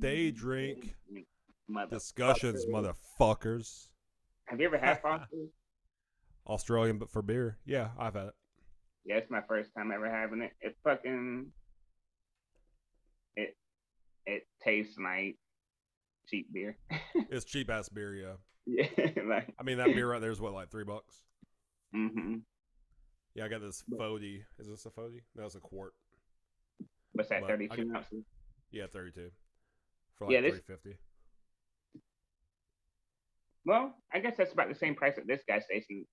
Day drink discussions, Motherfucker. motherfuckers. Have you ever had Foster's? Australian, but for beer. Yeah, I've had it. Yeah, it's my first time ever having it. It fucking it it tastes like cheap beer. It's cheap ass beer, yeah. Yeah, like I mean, that beer right there is what, like $3? mm-hmm. Yeah, I got this 40. Is this a 40? No, it's a quart. What's that? But 32 ounces. Yeah, 32 for like Yeah, this. $3.50. Well, I guess that's about the same price at this gas station.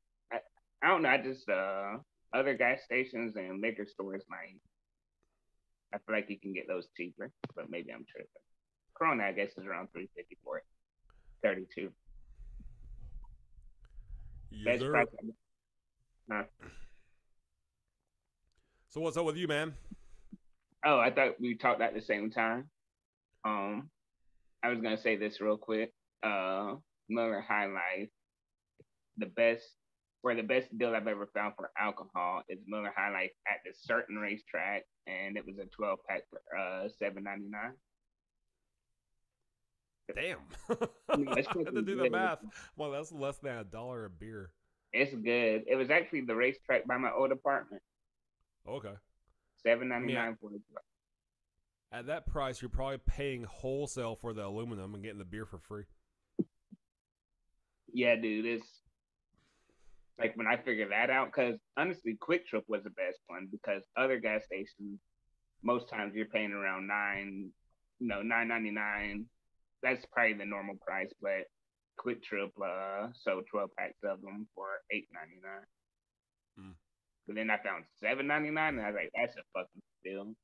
I don't know. I just other gas stations and liquor stores, like I feel like you can get those cheaper, but maybe I'm tripping. Corona, I guess, is around 350 for it. 32. Yes, Best sir. price. Huh? So what's up with you, man? Oh, I thought we talked at the same time. I was gonna say this real quick. Miller High Life, the best or the best deal I've ever found for alcohol is Miller High Life at this certain racetrack, and it was a 12 pack for $7.99. Damn. No, it's I had to fucking do the good. math. Well, that's less than $1 a beer. It's good. It was actually the racetrack by my old apartment. Okay. Seven I ninety mean, nine for it. at that price, you're probably paying wholesale for the aluminum and getting the beer for free. Yeah, dude. It's like when I figured that out, because honestly, Quick Trip was the best one because other gas stations, most times you're paying around $9.99. That's probably the normal price, but Quick Trip sold 12 packs of them for $8.99. Mm. But then I found $7.99, and I was like, that's a fucking steal.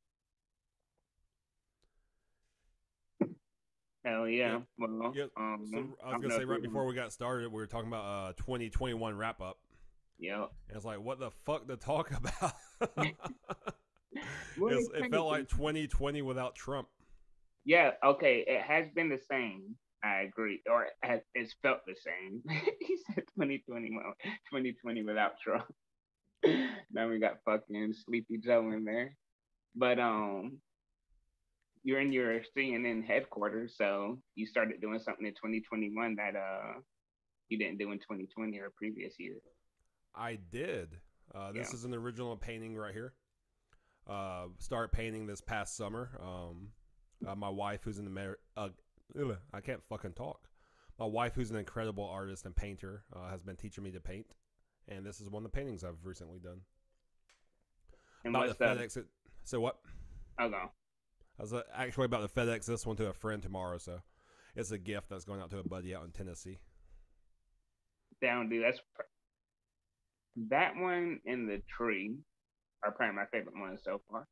Hell Yeah. yeah. Well, Yeah. So I I was don't gonna know if say right you're before we got started, we were talking about 2021 wrap up. yeah. And it's like, what the fuck to talk about? What are It felt like 2020 without Trump. Yeah, okay, it has been the same. I agree, or it's felt the same. He said 2020, 2020 without Trump. Now we got fucking Sleepy Joe in there, but you're in your CNN headquarters, so you started doing something in 2021 that you didn't do in 2020 or previous year. I did. Yeah. This is an original painting right here. Start painting this past summer. My wife, who's an I can't fucking talk. My wife, who's an incredible artist and painter, has been teaching me to paint, and this is one of the paintings I've recently done. And About what's the the FedEx. So what? oh no. I was actually about to FedEx this one to a friend tomorrow, so it's a gift that's going out to a buddy out in Tennessee. Down, dude. That one and the tree are probably my favorite ones so far.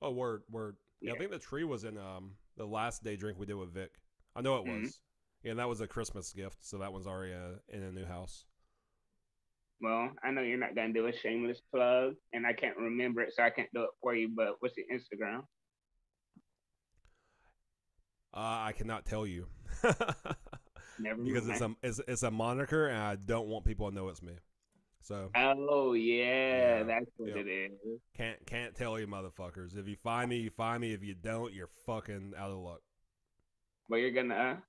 Oh, word, word. Yeah, I Yeah. think the tree was in the last day drink we did with Vic. I know it Mm-hmm. was. Yeah, and that was a Christmas gift, so that one's already in a new house. Well, I know you're not gonna do a shameless plug, and I can't remember it, so I can't do it for you. But what's your Instagram? I cannot tell you Never because mind. it's a moniker, and I don't want people to know it's me. So Oh yeah, yeah, that's what yep. it is. Can't tell you, motherfuckers. If you find me, you find me. If you don't, you're fucking out of luck. Well, you're gonna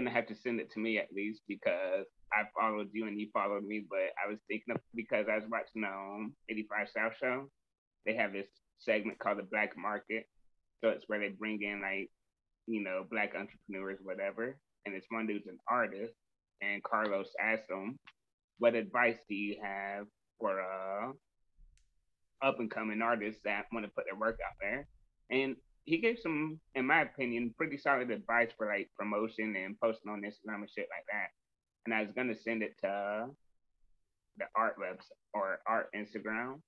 have to send it to me at least because I followed you and you followed me. But I was thinking of because I was watching 85 South show. They have this segment called the Black Market, so it's where they bring in like black entrepreneurs, whatever. And this one dude's an artist, and Carlos asked him, "What advice do you have for up and coming artists that want to put their work out there?" And he gave some, in my opinion, pretty solid advice for like promotion and posting on Instagram and shit like that. And I was gonna send it to the art webs or art Instagram,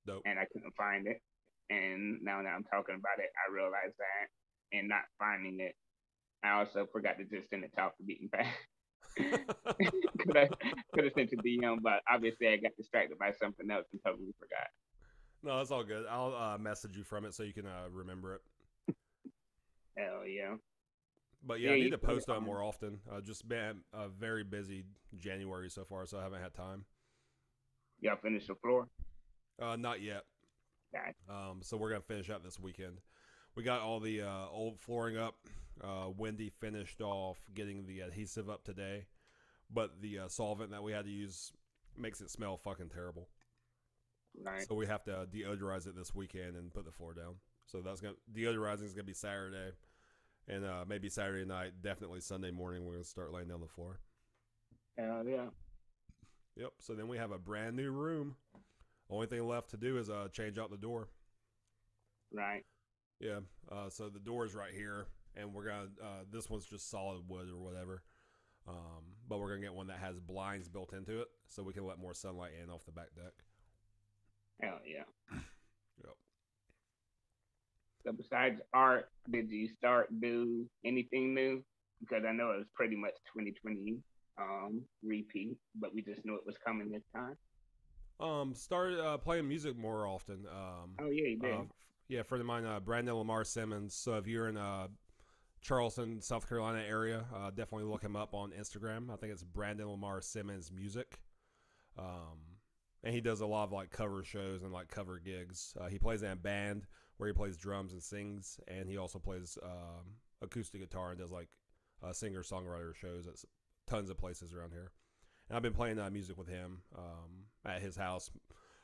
Dope. and I couldn't find it. And now that I'm talking about it, I realize that, and not finding it, I also forgot to just send it to off the beaten path. Could have sent a DM, but obviously I got distracted by something else and totally forgot. No, that's all good. I'll message you from it so you can remember it. Hell yeah. But yeah, Yeah, I you need to put it post on on. more often. Just been a very busy January so far, so I haven't had time. Y'all finish the floor. Not yet. Gotcha. So we're gonna finish out this weekend. We got all the old flooring up. Wendy finished off getting the adhesive up today, but the solvent that we had to use makes it smell fucking terrible. Right. So we have to deodorize it this weekend and put the floor down. So that's gonna deodorizing is gonna be Saturday, and maybe Saturday night. Definitely Sunday morning. We're gonna start laying down the floor. Hell yeah. Yep. So then we have a brand new room. Only thing left to do is change out the door. Right. Yeah. So the door is right here, and we're gonna. This one's just solid wood or whatever. But we're gonna get one that has blinds built into it, so we can let more sunlight in off the back deck. Hell yeah. Yep. So besides art, did you do anything new? Because I know it was pretty much 2020 repeat, but we just knew it was coming this time. Started playing music more often. Oh yeah, you did. Yeah, a friend of mine, Brandon Lamar Simmons. So if you're in Charleston, South Carolina area, definitely look him up on Instagram. I think it's Brandon Lamar Simmons Music. And he does a lot of like cover shows and like cover gigs. He plays in a band where he plays drums and sings, and he also plays acoustic guitar and does like singer-songwriter shows at tons of places around here. And I've been playing music with him at his house,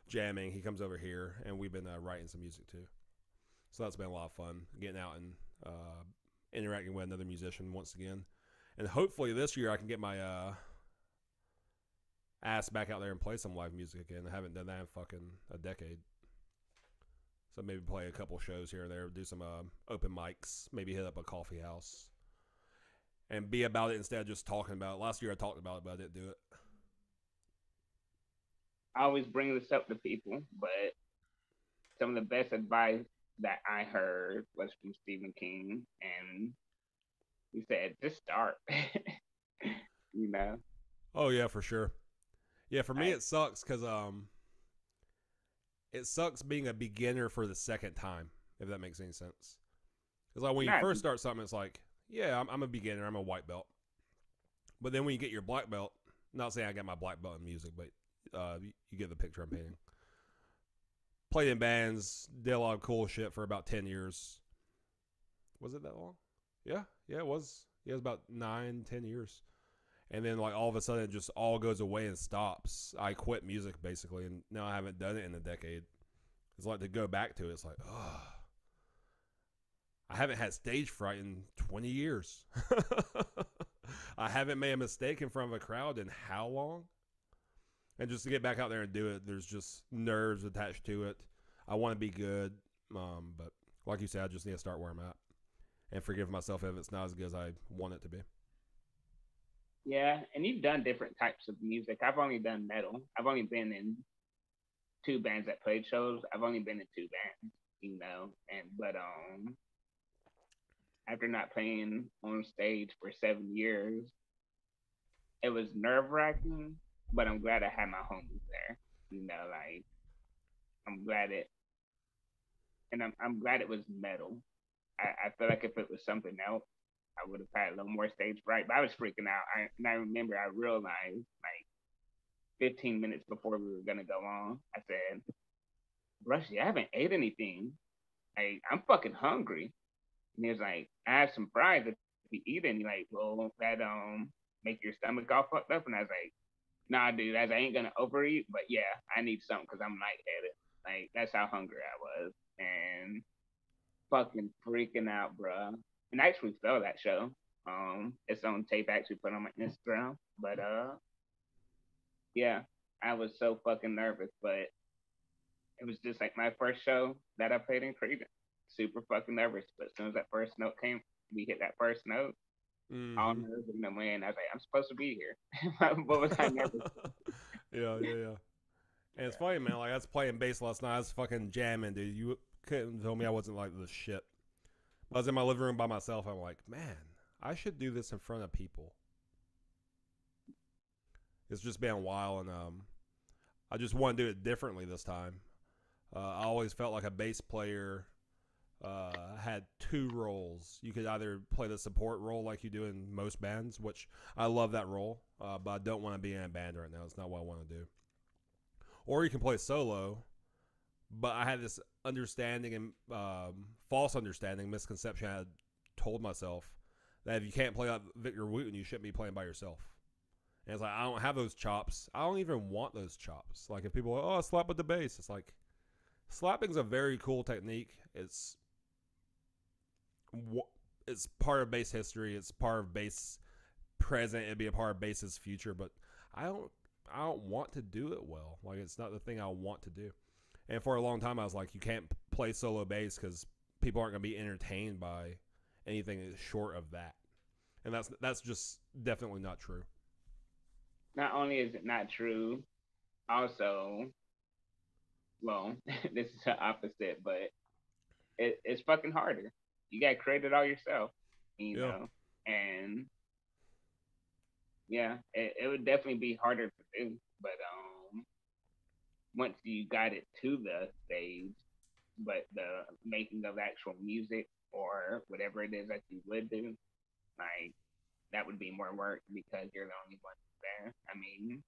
jamming. He comes over here, and we've been writing some music too. So that's been a lot of fun, getting out and interacting with another musician once again. And hopefully this year I can get my ass back out there and play some live music again. I haven't done that in fucking a decade. So maybe play a couple shows here and there, do some open mics, maybe hit up a coffee house, and be about it instead of just talking about it. Last year I talked about it, but I didn't do it. I always bring this up to people, but some of the best advice that I heard was from Stephen King, and he said, "Just start." You know. Oh yeah, for sure. Yeah, for me it sucks because it sucks being a beginner for the second time, if that makes any sense. Because like when you first start something, it's like, yeah, I'm a beginner, I'm a white belt. But then when you get your black belt, not saying I got my black belt in music, but you get the picture I'm painting. Played in bands, did a lot of cool shit for about 10 years. Was it that long? Yeah, it was. Yeah, it was about 9-10 years. And then like all of a sudden it just all goes away and stops. I quit music basically, and now I haven't done it in a decade. It's like to go back to it, it's like, oh, I haven't had stage fright in 20 years. I haven't made a mistake in front of a crowd in how long? And just to get back out there and do it, there's just nerves attached to it. I want to be good, but like you said, I just need to start where I'm at and forgive myself if it's not as good as I want it to be. Yeah, and you've done different types of music. I've only done metal. I've only been in 2 bands that played shows. I've only been in 2 bands, you know. But after not playing on stage for 7 years, it was nerve-wracking, but I'm glad I had my homies there. You know, like I'm glad it, and I'm glad it was metal. I feel like if it was something else, I would have had a little more stage fright. But I was freaking out. I remember I realized like 15 minutes before we were gonna go on, I said, "Rushy, I haven't ate anything. Like I'm fucking hungry." And he was like, "I have some fries if you eat any." Like, well, that make your stomach all fucked up. And I was like, "Nah, dude, I ain't gonna overeat, but yeah, I need something because I'm lightheaded." Like that's how hungry I was, and fucking freaking out, bro. And I actually saw that show. It's on tape. I actually put on my Instagram, but yeah, I was so fucking nervous, but it was just like my first show that I played in Cleveland. Super fucking nervous, but as soon as that first note came, we hit that first note. All nerves in the wind. I was like, I'm supposed to be here. What was I nervous? Yeah. And it's funny, man. Like I was playing bass last night. I was fucking jamming, dude. You couldn't tell me I wasn't like the shit. I was in my living room by myself. I'm like, man, I should do this in front of people. It's just been a while, and I just want to do it differently this time. I always felt like a bass player had 2 roles. You could either play the support role like you do in most bands, which I love that role, but I don't want to be in a band right now. It's not what I want to do. Or you can play solo, But I had this understanding and false understanding, misconception I had told myself that if you can't play like Victor Wooten, you shouldn't be playing by yourself. And it's like, I don't have those chops. I don't even want those chops. Like, if people are like, oh, slap with the bass. It's like, slapping's a very cool technique. It's part of bass history. It's part of bass present. It'd be a part of bass's future. But I don't want to do it well. Like, it's not the thing I want to do. And for a long time, I was like, you can't play solo bass because people aren't going to be entertained by anything short of that. And that's just definitely not true. Not only is it not true, also, well, this is the opposite, but it's fucking harder. You got to create it all yourself, you know? And yeah, it would definitely be harder to do. But once you got it to the stage, but the making of actual music or whatever it is that you would do, like, that would be more work because you're the only one there. I mean,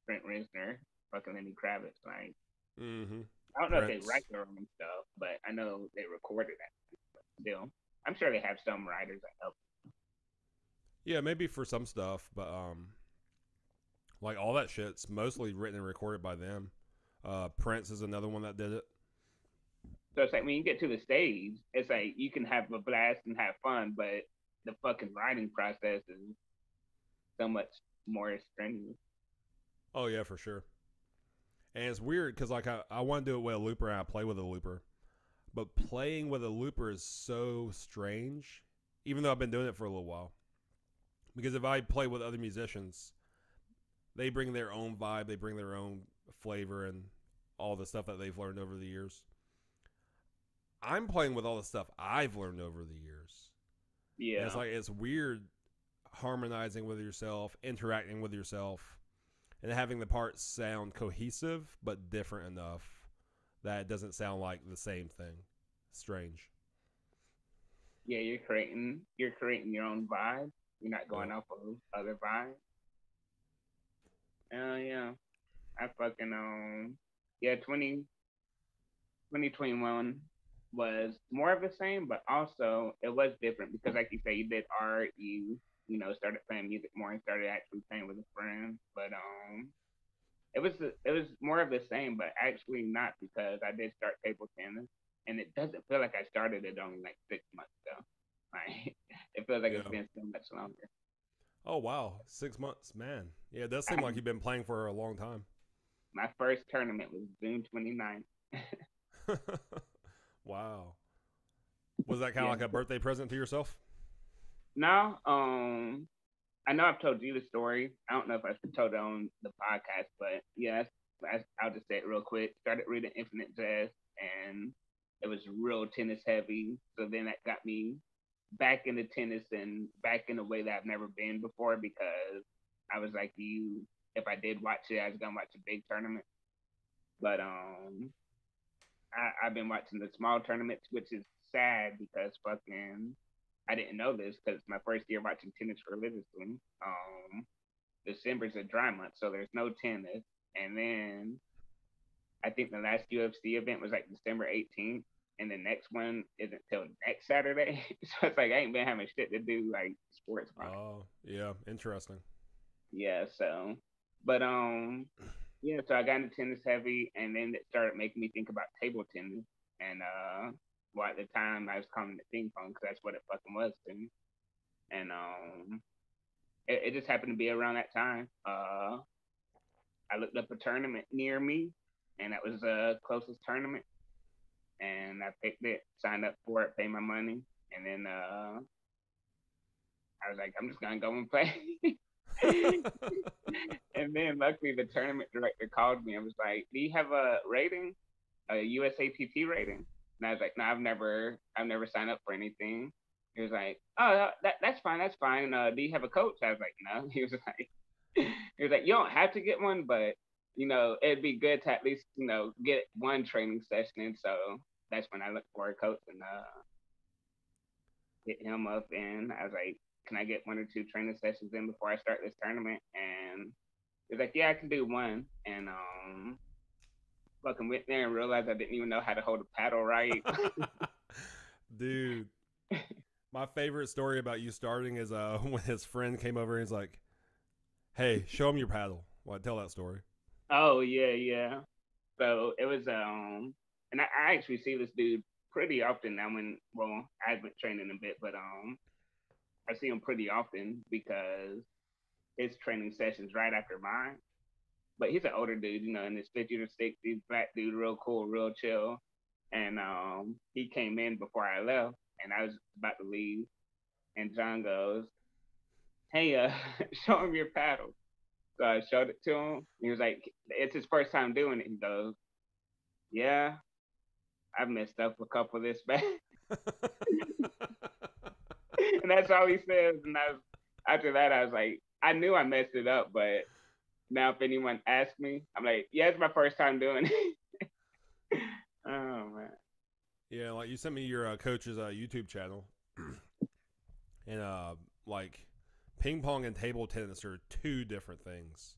Trent Reznor, fucking Lenny Kravitz, like, I don't know if they write their own stuff, but I know they recorded that. But still, I'm sure they have some writers that help. Yeah, maybe for some stuff, but like all that shit's mostly written and recorded by them. Prince is another one that did it. So it's like when you get to the stage, it's like you can have a blast and have fun, but the fucking writing process is so much more strenuous. Oh yeah, for sure. And it's weird because like I want to do it with a looper and I play with a looper, but playing with a looper is so strange. Even though I've been doing it for a little while, because if I play with other musicians, they bring their own vibe, they bring their own flavor, and all the stuff that they've learned over the years. I'm playing with all the stuff I've learned over the years. Yeah, and it's like it's weird harmonizing with yourself, interacting with yourself, and having the parts sound cohesive but different enough that it doesn't sound like the same thing. Strange. Yeah, you're creating your own vibe. You're not going off of other vibes. Yeah. I fucking yeah, 2021 was more of the same, but also it was different because, like you say, you did art, you know, started playing music more and started actually playing with a friend. But it was more of the same, but actually not, because I did start table tennis, and it doesn't feel like I started it only like 6 months ago. Like, it feels like it's been so much longer. Oh wow, 6 months, man. Yeah, it does seem like you've been playing for a long time. My first tournament was June 29th. Wow. Was that kind of like a birthday present to yourself? No, I know I've told you the story. I don't know if I've told it on the podcast, but yeah, I'll just say it real quick. Started reading Infinite Jest, and it was real tennis heavy. So then that got me back into tennis and back in a way that I've never been before, because I was like you. If I did watch it, I was gonna watch a big tournament. But I've been watching the small tournaments, which is sad because fucking I didn't know this because my first year watching tennis religiously. December's a dry month, so there's no tennis. And then I think the last UFC event was like December 18th, and the next one isn't till next Saturday. So it's like I ain't been having shit to do like sports wise. Oh, yeah, interesting. Yeah, so but yeah, so I got into tennis heavy, and then it started making me think about table tennis. And well, at the time I was calling it ping pong because that's what it fucking was to me. And it just happened to be around that time. I looked up a tournament near me, and that was the closest tournament. And I picked it, signed up for it, paid my money, and then I was like, I'm just gonna go and play. And then luckily the tournament director called me and was like, "Do you have a rating, a USAPP rating?" And I was like, "No, I've never signed up for anything." He was like, "Oh, that's fine, that's fine. Do you have a coach?" I was like, "No." He was like, "You don't have to get one, but you know, it'd be good to at least, you know, get one training session." And so that's when I looked for a coach and hit him up, and I was like, "Can I get 1 or 2 training sessions in before I start this tournament?" And he was like, "Yeah, I can do one." And fucking went there and realized I didn't even know how to hold a paddle right. Dude, my favorite story about you starting is when his friend came over and he's like, "Hey, show him your paddle." Well, tell that story. Oh yeah, yeah. So it was and I actually see this dude pretty often now when well I haven't trained in a bit, but I see him pretty often because his training sessions right after mine. But he's an older dude, you know, in his 50s or 60s, black dude, real cool, real chill. And he came in before I left, and I was about to leave, and John goes, "Hey, show him your paddle." So I showed it to him. He was like, "It's his first time doing it." He goes, "Yeah, I've messed up a couple of this back." And that's all he says. And after that, I was like, I knew I messed it up, but now if anyone asks me, I'm like, yeah, it's my first time doing it. Oh man. Yeah, like you sent me your coach's YouTube channel, and like ping pong and table tennis are two different things.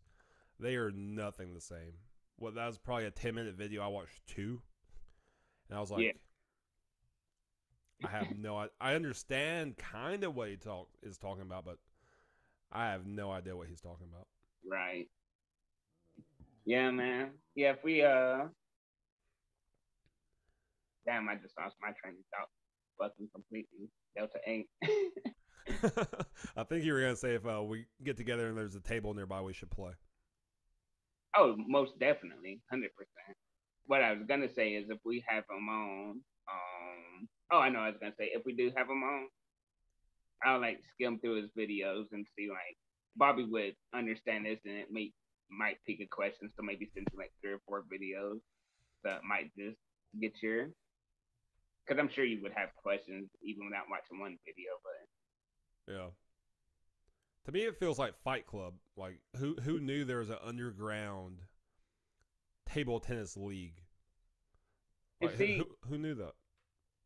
They are nothing the same. Well, that was probably a 10-minute video. I watched two, and I was like, Yeah. I have no. I understand kind of what he is talking about, but I have no idea what he's talking about. Right. Yeah, man. Yeah, if we damn, I just lost my train of thought fucking completely. Delta 8. I think you were gonna say if we get together and there's a table nearby, we should play. Oh, most definitely, 100%. What I was gonna say is if we have him on, oh, I know I was gonna say if we do have him on, I'll like skim through his videos and see like Bobby would understand this and it might pick a question, so maybe send you like 3 or 4 videos that might just get your because I'm sure you would have questions even without watching one video, but Yeah. To me, it feels like Fight Club. Like who knew there was an underground table tennis league? and Like see, who knew that?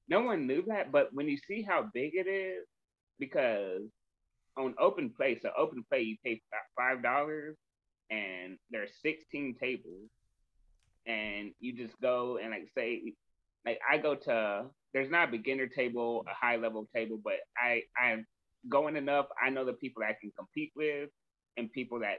no one knew that, but when you see how big it is, because on open play, so open play you pay about $5 and there's 16 tables and you just go and like say like I go to there's not a beginner table, a high level table, but I'm going enough. I know the people that I can compete with and people that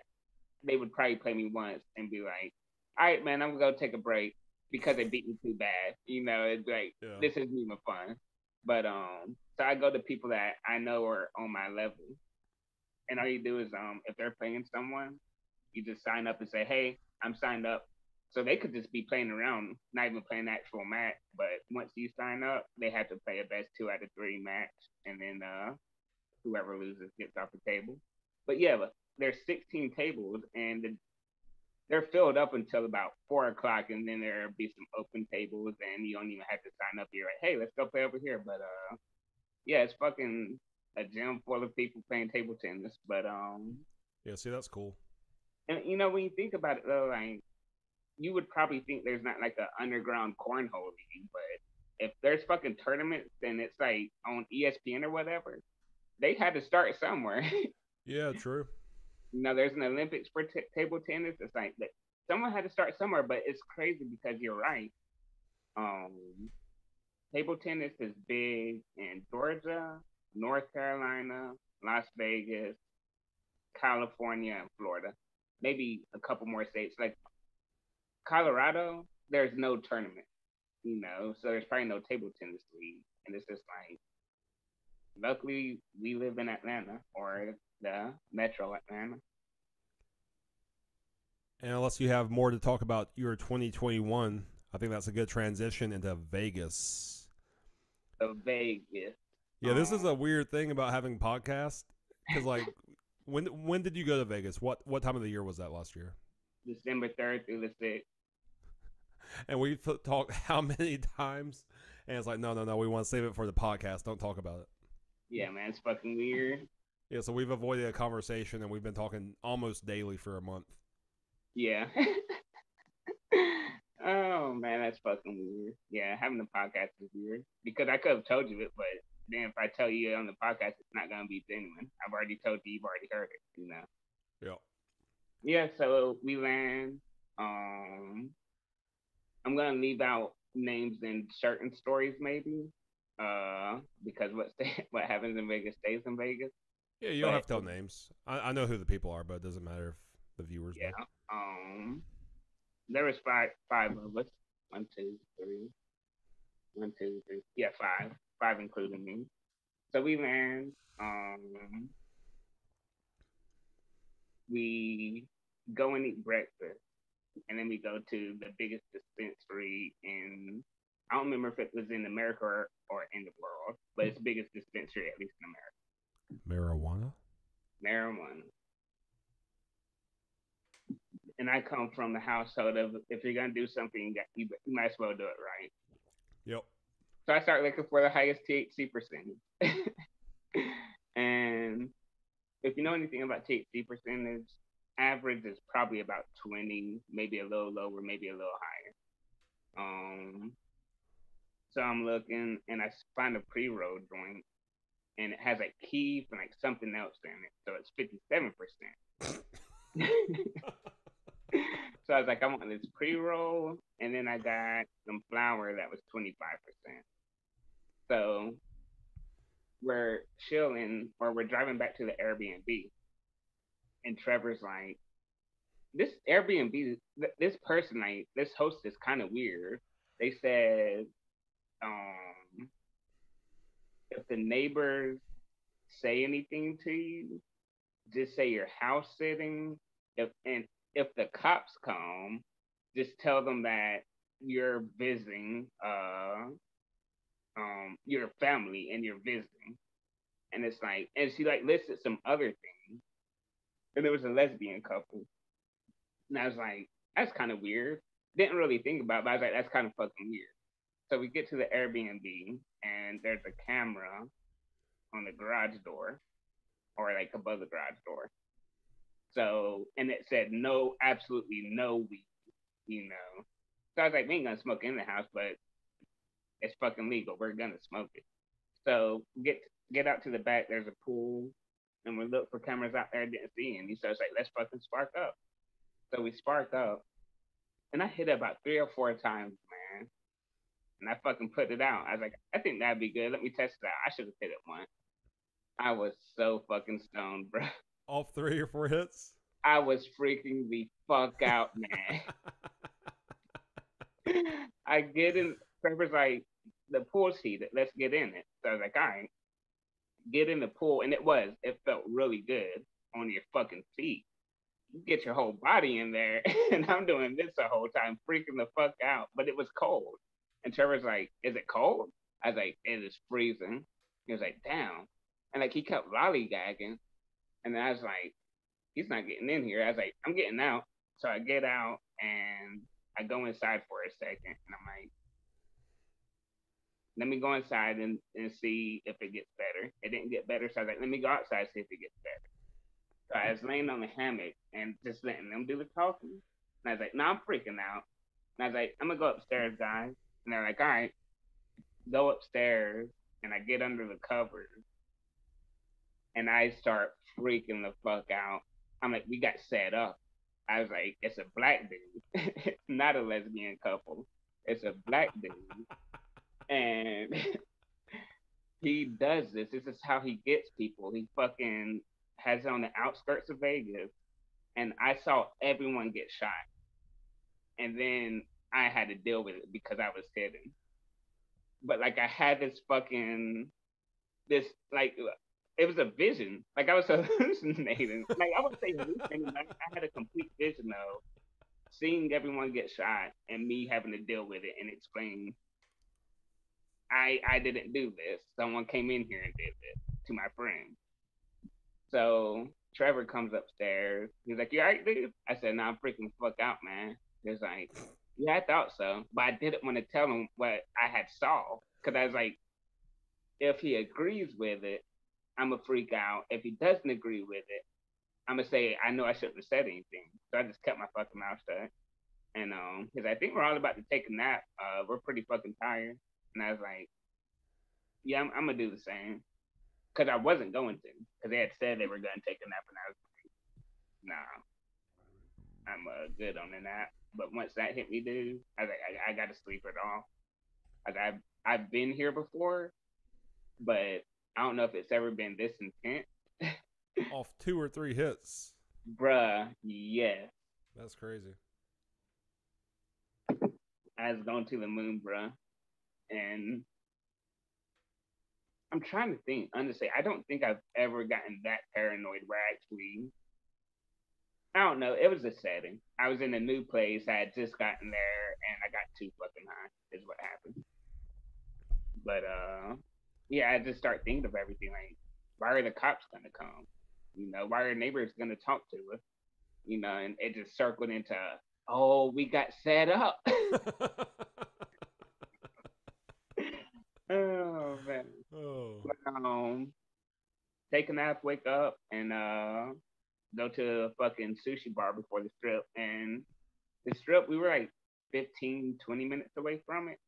they would probably play me once and be like, all right, man, I'm gonna go take a break because they beat me too bad. You know, it's like Yeah. this isn't even fun. But so I go to people that I know are on my level. And all you do is if they're playing someone, you just sign up and say, hey, I'm signed up. So they could just be playing around, not even playing actual match. But once you sign up, they have to play a best 2 out of 3 match, and then whoever loses gets off the table. But yeah, there's 16 tables, and they're filled up until about 4 o'clock, and then there'll be some open tables, and you don't even have to sign up. You're like, hey, let's go play over here. But yeah, it's fucking a gym full of people playing table tennis. But Yeah, see, that's cool. and you know when you think about it though, like you would probably think there's not like an underground cornhole league, but if there's fucking tournaments and it's like on ESPN or whatever, they had to start somewhere. Yeah, true. You know, there's an Olympics for table tennis. It's like that someone had to start somewhere, but it's crazy because you're right. Um, Table tennis is big in Georgia, North Carolina, Las Vegas, California, and Florida. Maybe a couple more states. Like Colorado, there's no tournament, you know, so there's probably no table tennis league. And it's just like, luckily, we live in Atlanta or the metro Atlanta. And unless you have more to talk about your 2021, I think that's a good transition into Vegas. So Vegas. Yeah, this is a weird thing about having podcasts because, like, when did you go to Vegas? What time of the year was that last year? December 3rd through the 6th. And we talked how many times? And it's like, no, we want to save it for the podcast. Don't talk about it. Yeah, man, it's fucking weird. Yeah, so we've avoided a conversation, and we've been talking almost daily for a month. Yeah. Oh man, that's fucking weird. Yeah, having the podcast is weird because I could have told you it, but then if I tell you on the podcast, it's not gonna be genuine. I've already told you, you've already heard it, you know. Yeah. Yeah, so we land. Um, I'm gonna leave out names in certain stories, maybe, because what happens in Vegas stays in Vegas. Yeah, you don't But have to tell names. I know who the people are, but it doesn't matter if the viewers know. yeah, there was five of us. One, two, three. One, two, three. Yeah, five including me. So we land. We go and eat breakfast, and then we go to the biggest dispensary in. I don't remember if it was in America or in the world, but it's the biggest dispensary at least in America. Marijuana? Marijuana. And I come from the household of if you're gonna do something, you might as well do it right. Yep. So I start looking for the highest THC percentage. And if you know anything about THC percentage, average is probably about 20, maybe a little lower, maybe a little higher. So I'm looking and I find a pre-roll joint and it has like keef and like something else in it. So it's 57%. So I was like, I want this pre-roll, and then I got some flour that was 25%. So we're chilling, or we're driving back to the Airbnb, and Trevor's like, "This Airbnb, this person, like this host is kind of weird." They said, um, if the neighbors say anything to you, just say you're house sitting. If the cops come, just tell them that you're visiting your family and you're visiting. And it's like, and she like listed some other things, and there was a lesbian couple, and I was like, that's kind of weird. Didn't really think about it, but I was like, that's kind of fucking weird. So we get to the Airbnb, and there's a camera on the garage door, or like above the garage door. So, and it said no, absolutely no weed, you know. So I was like, we ain't gonna smoke in the house, but it's fucking legal. We're gonna smoke it. So get out to the back. There's a pool, and we look for cameras out there. Didn't see any. So it's like, let's fucking spark up. So we spark up, and I hit it about 3 or 4 times, man. And I fucking put it out. I was like, I think that'd be good. Let me test it out. I should have hit it once. I was so fucking stoned, bro. All 3 or 4 hits? I was freaking the fuck out, man. I get in. Trevor's like, the pool's heated. Let's get in it. So I was like, all right, get in the pool. And it felt really good on your fucking feet. You get your whole body in there. And I'm doing this the whole time, freaking the fuck out. But it was cold. And Trevor's like, is it cold? I was like, it is freezing. He was like, damn. And like, he kept lollygagging. And then I was like, he's not getting in here. I was like, I'm getting out. So I get out and I go inside for a second. And I'm like, let me go inside and see if it gets better. It didn't get better. So I was like, let me go outside, see if it gets better. So I was laying on the hammock and just letting them do the talking. And I was like, no, I'm freaking out. And I was like, I'm going to go upstairs, guys. And they're like, all right, go upstairs. And I get under the covers and I start freaking the fuck out. I'm like, we got set up. I was like, it's a black dude. It's not a lesbian couple. It's a black dude. And he does this. This is how he gets people. He fucking has it on the outskirts of Vegas. And I saw everyone get shot. And then I had to deal with it because I was hidden. But like I had this like it was a vision. Like I was hallucinating. Like I wouldn't say hallucinating, but I had a complete vision of seeing everyone get shot and me having to deal with it and explain I didn't do this. Someone came in here and did this to my friend. So Trevor comes upstairs. He's like, "You alright, dude?" I said, "No, I'm freaking the fuck out, man." He's like, "Yeah, I thought so, but I didn't want to tell him what I had saw because I was like, if he agrees with it, I'm gonna freak out. If he doesn't agree with it, I'm gonna say I know I shouldn't have said anything." So I just kept my fucking mouth shut. And because I think we're all about to take a nap. We're pretty fucking tired. And I was like, "Yeah, I'm gonna do the same." Because I wasn't going to. Because they had said they were gonna take a nap, and I was like, "Nah, I'm good on the nap." But once that hit me, dude, I was like, I gotta sleep it off. Like I've been here before, but I don't know if it's ever been this intense. Off 2 or 3 hits. Bruh, yes. That's crazy. I was going to the moon, bruh. And I'm trying to think, honestly, I don't think I've ever gotten that paranoid where I actually, I don't know, it was a setting. I was in a new place, I had just gotten there, and I got too fucking high, is what happened. But, yeah, I just start thinking of everything like, why are the cops gonna come? You know, why are neighbors gonna talk to us? You know, and it just circled into, oh, we got set up. Oh man. Oh. But, take a nap, wake up, and go to a fucking sushi bar before the strip. And the strip, we were like 15, 20 minutes away from it.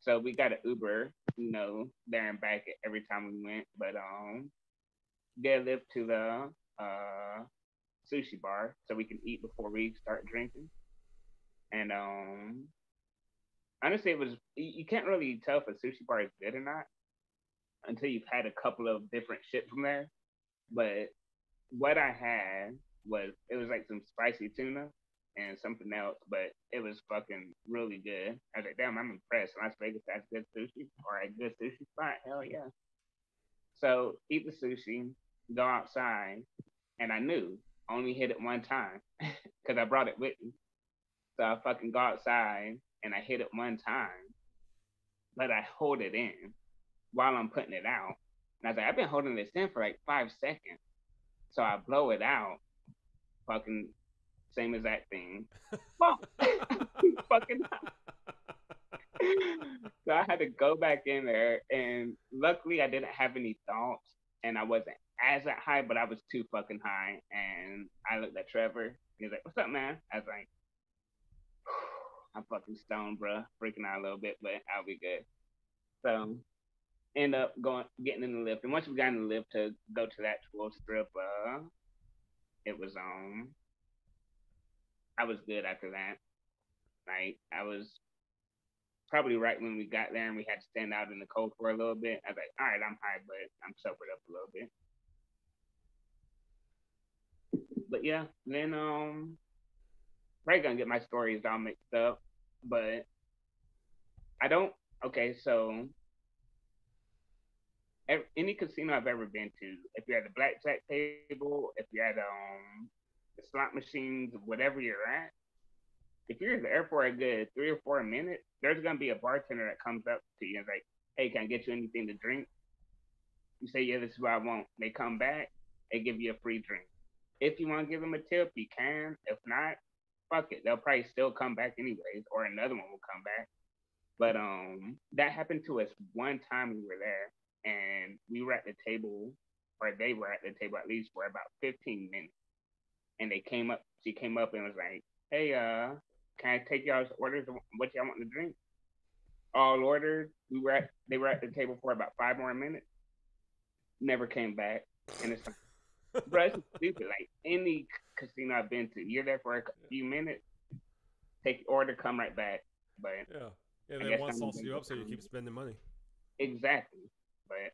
So we got an Uber, you know, there and back every time we went. But get lift to the sushi bar so we can eat before we start drinking. And honestly, it was you can't really tell if a sushi bar is good or not until you've had a couple of different shit from there. But what I had was it was like some spicy tuna and something else, but it was fucking really good. I was like, damn, I'm impressed. Las Vegas has good sushi or a good sushi spot. Hell yeah. So eat the sushi, go outside, and I knew only hit it one time because I brought it with me. So I fucking go outside and I hit it one time, but I hold it in while I'm putting it out. And I was like, I've been holding this in for like 5 seconds. So I blow it out, fucking same exact thing. Fuck, fucking. So I had to go back in there, and luckily I didn't have any thoughts, and I wasn't as high, but I was too fucking high. And I looked at Trevor. He was like, "What's up, man?" I was like, "I'm fucking stoned, bro. Freaking out a little bit, but I'll be good." So end up getting in the lift, and once we got in the lift to go to the actual strip, it was I was good after that. Like I was probably right when we got there and we had to stand out in the cold for a little bit. I was like, all right, I'm high, but I'm sobered up a little bit. But yeah, then probably gonna get my stories all mixed up, but I don't. Okay, so any casino I've ever been to, if you're at the blackjack table, if you're at the slot machines, whatever you're at, if you're there for a good 3 or 4 minutes, there's gonna be a bartender that comes up to you and is like, "Hey, can I get you anything to drink?" You say, "Yeah, this is what I want." They come back, they give you a free drink. If you want to give them a tip, you can. If not, fuck it. They'll probably still come back anyways, or another one will come back. But that happened to us one time we were there, and we were at the table, or they were at the table at least for about 15 minutes. And they came up. She came up and was like, "Hey, can I take y'all's orders? Of what y'all want to drink?" All ordered. They were at the table for about 5 more minutes. Never came back. And it's like, bro, it's stupid. Like any casino I've been to, you're there for a few minutes, take your order, come right back. But yeah, yeah, they want to sauce you up so you keep spending money. Exactly. But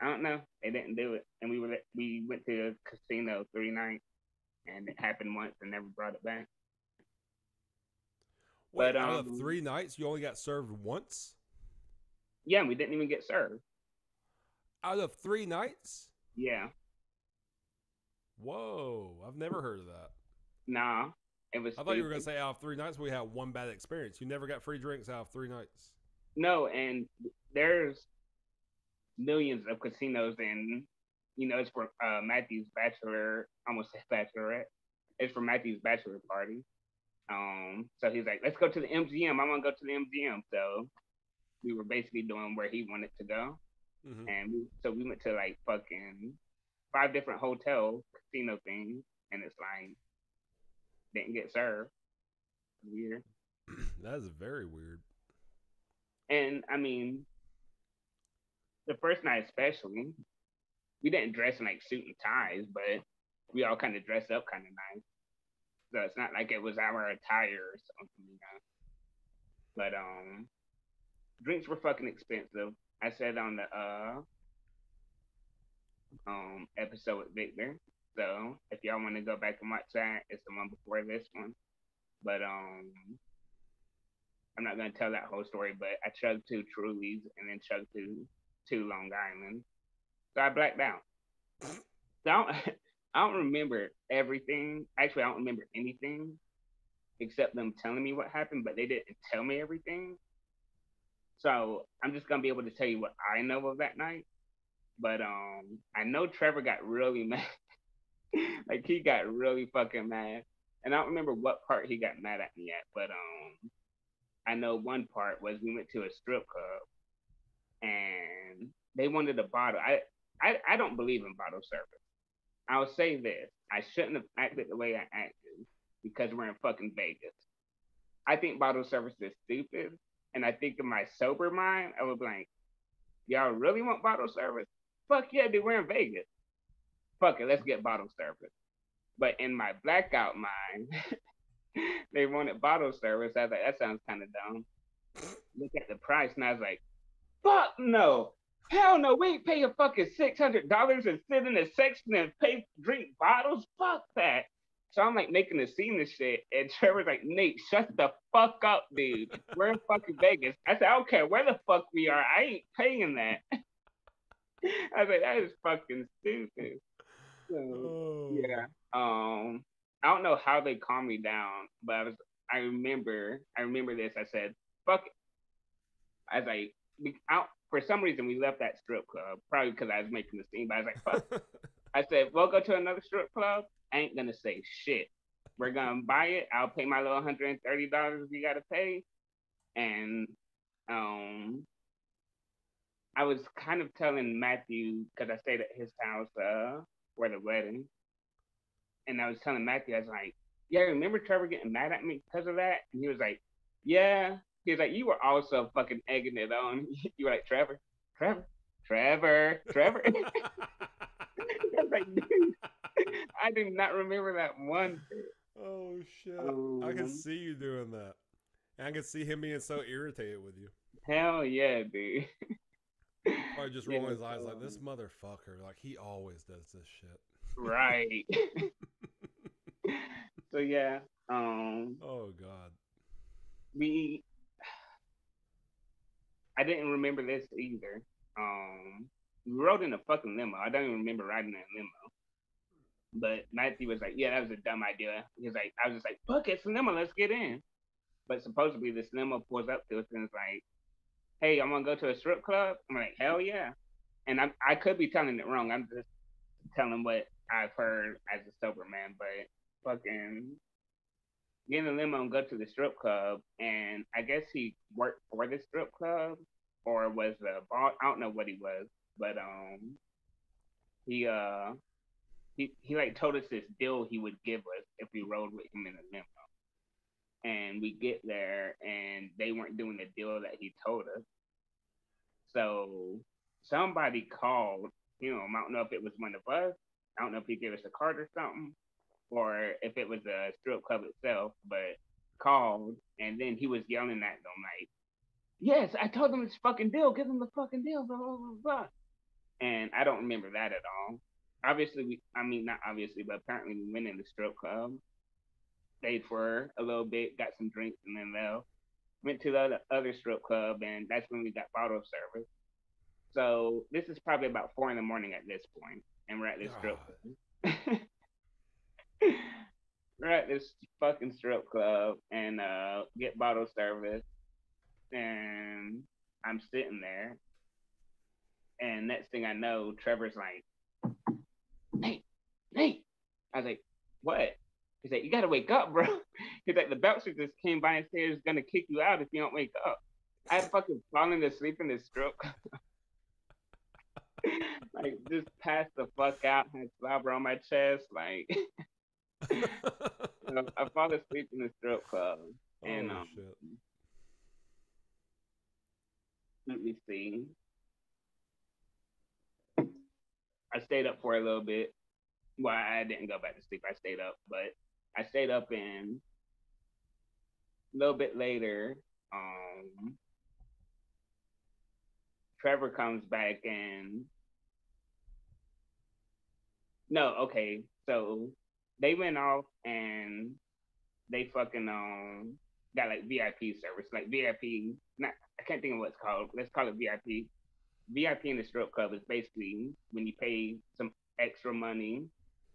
I don't know. They didn't do it, and we went to a casino 3 nights, and it happened once and never brought it back. Wait, but, out of 3 nights, you only got served once? Yeah, we didn't even get served. Out of 3 nights? Yeah. Whoa, I've never heard of that. Nah, it was. I thought you were gonna say out of 3 nights we had one bad experience. You never got free drinks out of 3 nights. No, and there's millions of casinos, and it's for Matthew's bachelor. I almost said bachelorette. It's for Matthew's bachelor party. So he's like, "Let's go to the MGM. I want to go to the MGM." So we were basically doing where he wanted to go, and we went to like fucking 5 different hotel casino things, and it's like didn't get served. Weird. That is very weird. And I mean, the first night especially, we didn't dress in like suit and ties, but we all kind of dressed up kind of nice. So it's not like it was our attire or something, you know. But drinks were fucking expensive. I said on the episode with Victor. So if y'all want to go back and watch that, it's the one before this one. But I'm not gonna tell that whole story. But I chugged 2 Trulies and then chugged two Long Island. So I blacked out. So I don't remember everything. Actually, I don't remember anything except them telling me what happened, but they didn't tell me everything. So I'm just gonna be able to tell you what I know of that night. But I know Trevor got really mad. Like he got really fucking mad. And I don't remember what part he got mad at me at, but I know one part was we went to a strip club and they wanted a bottle. I don't believe in bottle service. I'll say this. I shouldn't have acted the way I acted because we're in fucking Vegas. I think bottle service is stupid. And I think in my sober mind, I was like, y'all really want bottle service? Fuck yeah, dude, we're in Vegas. Fuck it, let's get bottle service. But in my blackout mind, they wanted bottle service. I was like, that sounds kind of dumb. Look at the price, and I was like, fuck no. Hell no, we ain't paying fucking $600 and sit in a section and drink bottles. Fuck that. So I'm like making a scene and shit. And Trevor's like, Nate, shut the fuck up, dude. We're in fucking Vegas. I said, I don't care where the fuck we are. I ain't paying that. I was like, that is fucking stupid. So, yeah. I don't know how they calmed me down, but I remember this. I said, fuck it. I was like, for some reason we left that strip club, probably because I was making the scene, but I was like, fuck. I said, we'll go to another strip club. I ain't gonna say shit. We're gonna buy it. I'll pay my little $130 we gotta pay. And I was kind of telling Matthew, because I stayed at his house for the wedding. And I was telling Matthew, I was like, yeah, remember Trevor getting mad at me because of that? And he was like, yeah. He was like, you were also fucking egging it on. You were like, Trevor. I was like, dude, I do not remember that one bit. Oh, shit. I can see you doing that. And I can see him being so irritated with you. Hell yeah, dude. Probably just rolling his eyes like, this motherfucker. Like, he always does this shit. Right. So, yeah. Oh, God. I didn't remember this either. We rode in a fucking limo. I don't even remember riding in a limo. But Matthew was like, yeah, that was a dumb idea. He was like, I was just like, fuck, it's a limo, let's get in. But supposedly this limo pulls up to us and it's like, hey, I'm gonna go to a strip club. I'm like, hell yeah. And I could be telling it wrong. I'm just telling what I've heard as a sober man, but fucking get in the limo and go to the strip club. And I guess he worked for the strip club or was the boss. I don't know what he was, but he like told us this deal he would give us if we rode with him in the limo. And we get there and they weren't doing the deal that he told us. So somebody called him. I don't know if it was one of us. I don't know if he gave us a card or something, or if it was a strip club itself, but called and then he was yelling at them like, yes, I told them this fucking deal, give them the fucking deal, blah, blah, blah, blah. And I don't remember that at all. Obviously, not obviously, but apparently we went in the strip club, stayed for a little bit, got some drinks, and then left. Went to the other strip club, and that's when we got bottle service. So this is probably about 4 a.m. at this point, and we're at this strip club. We're at this fucking strip club and get bottle service, and I'm sitting there, and next thing I know, Trevor's like, Nate. I was like, what? He's like, you gotta wake up, bro. He's like, the bouncer just came by and said he's gonna kick you out if you don't wake up. I fucking fallen asleep in this strip club. Like, just passed the fuck out, had slobber on my chest, like. I fall asleep in the strip club. And shit. Let me see. I stayed up for a little bit. Well, I didn't go back to sleep. I stayed up, but I stayed up and a little bit later, Trevor comes back and no, okay, so they went off and they fucking got like VIP service, like VIP. Not I can't think of what it's called. Let's call it VIP. VIP in the strip club is basically when you pay some extra money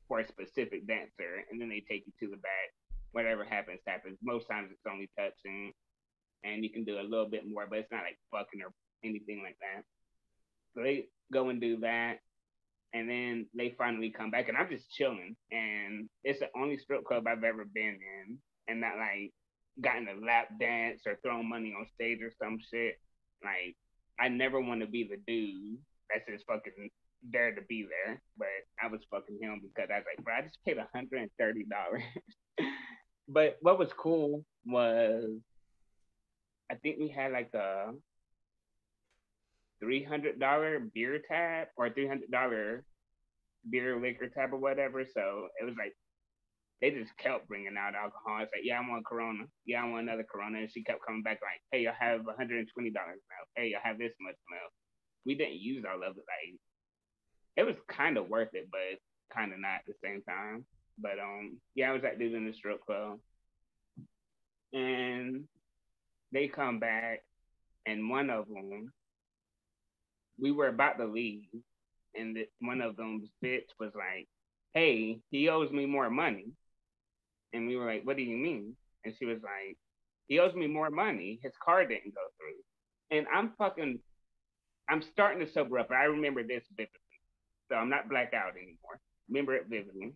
for a specific dancer, and then they take you to the back. Whatever happens, happens. Most times it's only touching, and you can do a little bit more, but it's not like fucking or anything like that. So they go and do that, and then they finally come back, and I'm just chilling. And it's the only strip club I've ever been in, and not like gotten a lap dance or throwing money on stage or some shit. Like I never want to be the dude that's just fucking there to be there, but I was fucking him because I was like, bro, I just paid $130. But what was cool was I think we had like a $300 beer tab or $300 beer liquor tab or whatever. So it was like they just kept bringing out alcohol. It's like, yeah, I want Corona. Yeah, I want another Corona. And she kept coming back like, hey, I have $120 now. Hey, I have this much milk. We didn't use all of it. Like, it was kind of worth it, but kind of not at the same time. But yeah, I was at dude in the strip club, and they come back, and one of them, we were about to leave, and one of them's bitch was like, "Hey, he owes me more money," and we were like, "What do you mean?" And she was like, "He owes me more money. His car didn't go through," and I'm starting to sober up. But I remember this vividly, so I'm not blacked out anymore. Remember it vividly,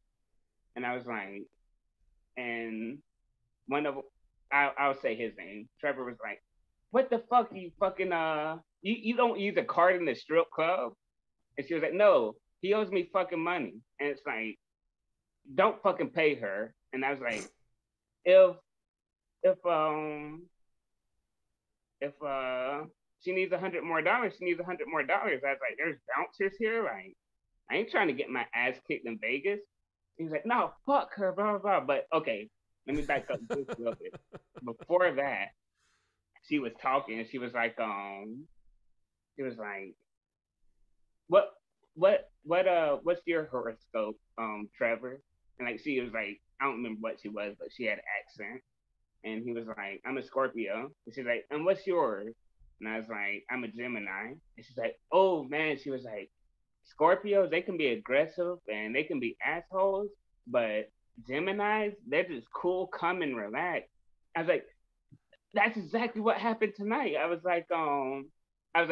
and I was like, and one of I'll say his name. Trevor was like, "What the fuck, you fucking you don't use a card in the strip club?" And she was like, "No, he owes me fucking money." And it's like, don't fucking pay her. And I was like, if if if she needs $100 more, she needs $100 more. I was like, there's bouncers here. Like, I ain't trying to get my ass kicked in Vegas. He was like, no, fuck her, blah, blah, blah. But okay, let me back up just a little bit. Before that, she was talking and she was like, what, what's your horoscope, Trevor? And like, she was like, I don't remember what she was, but she had an accent. And he was like, I'm a Scorpio. And she's like, and what's yours? And I was like, I'm a Gemini. And she's like, oh man, she was like, Scorpios, they can be aggressive and they can be assholes, but Geminis, they're just cool, calm, and relaxed. I was like, that's exactly what happened tonight. I was like,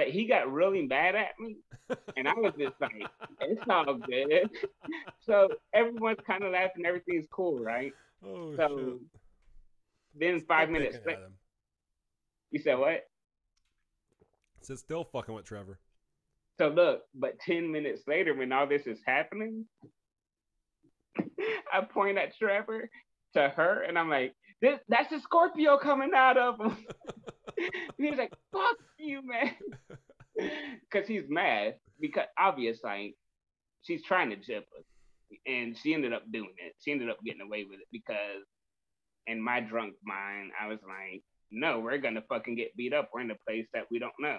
he got really mad at me, and I was just like, it's all good. So everyone's kind of laughing, everything's cool, right? Oh So shit! then Still 5 minutes picking at later, him. you said what? So still fucking with Trevor. So look, but 10 minutes later, when all this is happening, I point at Trevor to her, and I'm like, that's a Scorpio coming out of him. He's like, fuck you, man. Because he's mad. Because obviously, like, she's trying to jip us. And she ended up doing it. She ended up getting away with it because in my drunk mind, I was like, no, we're going to fucking get beat up. We're in a place that we don't know.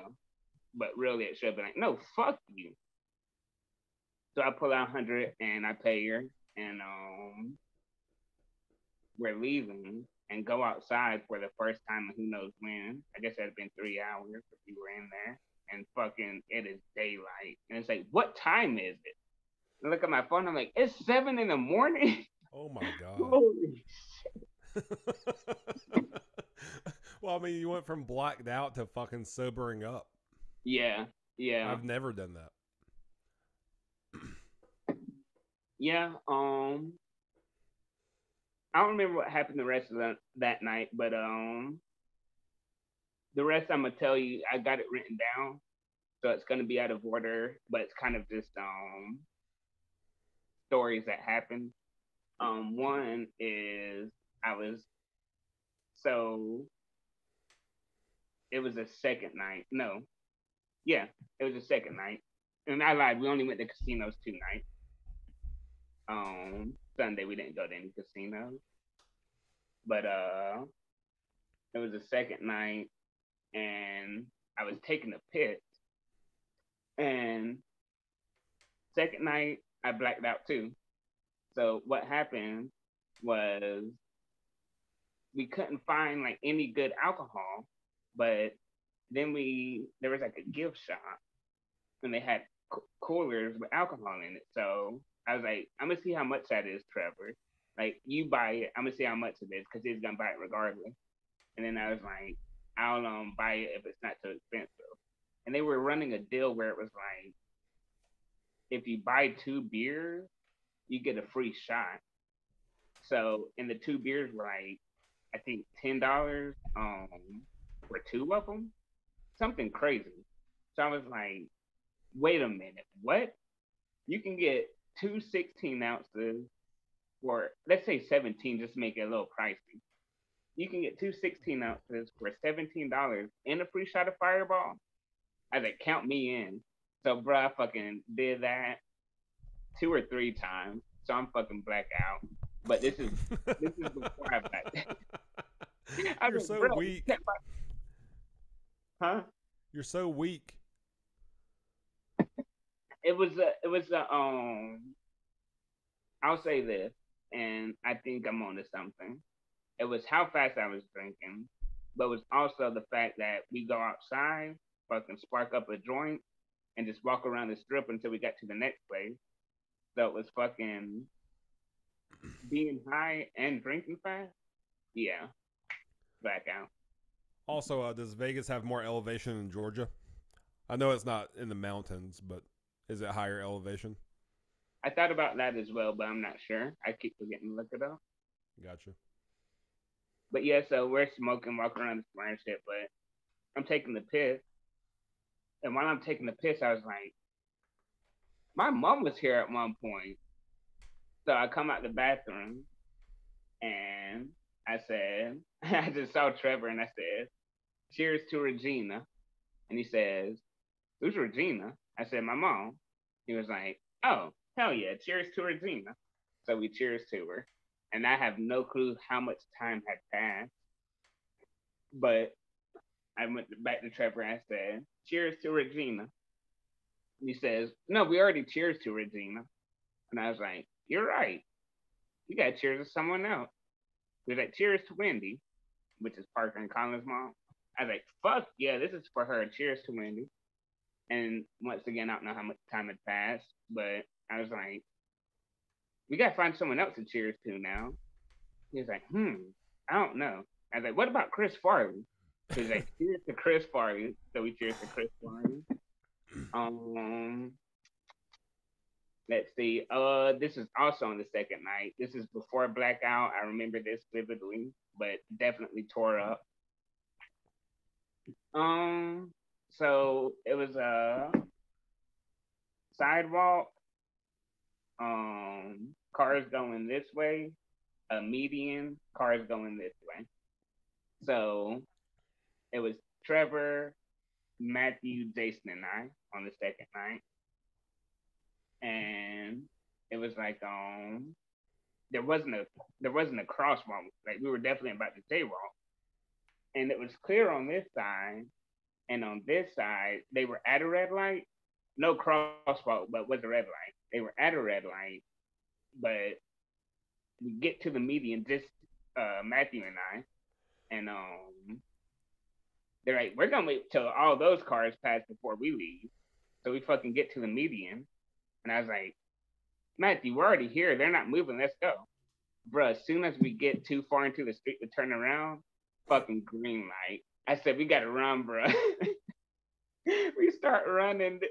But really, it should have been like, no, fuck you. So I pull out 100 and I pay her. And we're leaving and go outside for the first time in who knows when. I guess it had been 3 hours if we were in there. And fucking, it is daylight. And it's like, what time is it? And I look at my phone. I'm like, it's 7 in the morning. Oh my god. Holy Well, I mean, you went from blacked out to fucking sobering up. yeah, yeah, I've never done that. yeah. I don't remember what happened the rest of that night, but the rest I'm gonna tell you. I got it written down, so it's gonna be out of order, but it's kind of just stories that happened. One is I was so it was a second night. No, yeah, it was a second night. And I lied. We only went to casinos 2 nights. Sunday we didn't go to any casinos. But it was the second night, and I was taking a piss. And second night, I blacked out too. So what happened was we couldn't find like any good alcohol, but then there was like a gift shop, and they had coolers with alcohol in it. So I was like, I'm gonna see how much that is, Trevor. Like, you buy it, I'm gonna see how much it is because he's gonna buy it regardless. And then I was like, I'll buy it if it's not too expensive. And they were running a deal where it was like, if you buy 2 beers, you get a free shot. So, and the 2 beers were like, I think $10 for 2 of them, something crazy. So I was like, wait a minute, what? You can get two 16 ounces for, let's say 17, just to make it a little pricey. You can get two 16 ounces for $17 and a free shot of Fireball. I was like, count me in. So, bro, I fucking did that 2 or 3 times. So I'm fucking black out. But this is before I blacked. You're like, so bro, weak. Huh? You're so weak. It was I'll say this, and I think I'm onto something. It was how fast I was drinking, but it was also the fact that we go outside, fucking spark up a joint, and just walk around the strip until we got to the next place. So it was fucking being high and drinking fast. Yeah, blackout. Also, does Vegas have more elevation than Georgia? I know it's not in the mountains, but is it higher elevation? I thought about that as well, but I'm not sure. I keep forgetting to look it up. Gotcha. But yeah, so we're smoking, walking around the smart shit, but I'm taking the piss. And while I'm taking the piss, I was like, my mom was here at one point. So I come out the bathroom and I said, I just saw Trevor and I said, cheers to Regina. And he says, who's Regina? I said, my mom. He was like, oh, hell yeah, cheers to Regina. So we cheers to her. And I have no clue how much time had passed. But I went back to Trevor and I said, cheers to Regina. And he says, no, we already cheers to Regina. And I was like, you're right. You got to cheers to someone else. He was like, cheers to Wendy, which is Parker and Colin's mom. I was like, fuck yeah, this is for her. Cheers to Wendy. And once again, I don't know how much time had passed, but I was like, we got to find someone else to cheers to now. He was like, I don't know. I was like, what about Chris Farley? He's like, cheers to Chris Farley. So we cheers to Chris Farley. Let's see. This is also on the second night. This is before blackout. I remember this vividly, but definitely tore up. So it was a sidewalk. Cars going this way. A median. Cars going this way. So it was Trevor, Matthew, Jason, and I on the second night. And it was like there wasn't a crosswalk. Like, we were definitely about to jaywalk. And it was clear on this side, and on this side they were at a red light. No crosswalk, but with a red light. They were at a red light, but we get to the median, just Matthew and I, and they're like, we're gonna wait till all those cars pass before we leave. So we fucking get to the median, and I was like, Matthew, we're already here. They're not moving. Let's go. Bruh, as soon as we get too far into the street to turn around, fucking green light. I said, we gotta run, bruh. We start running.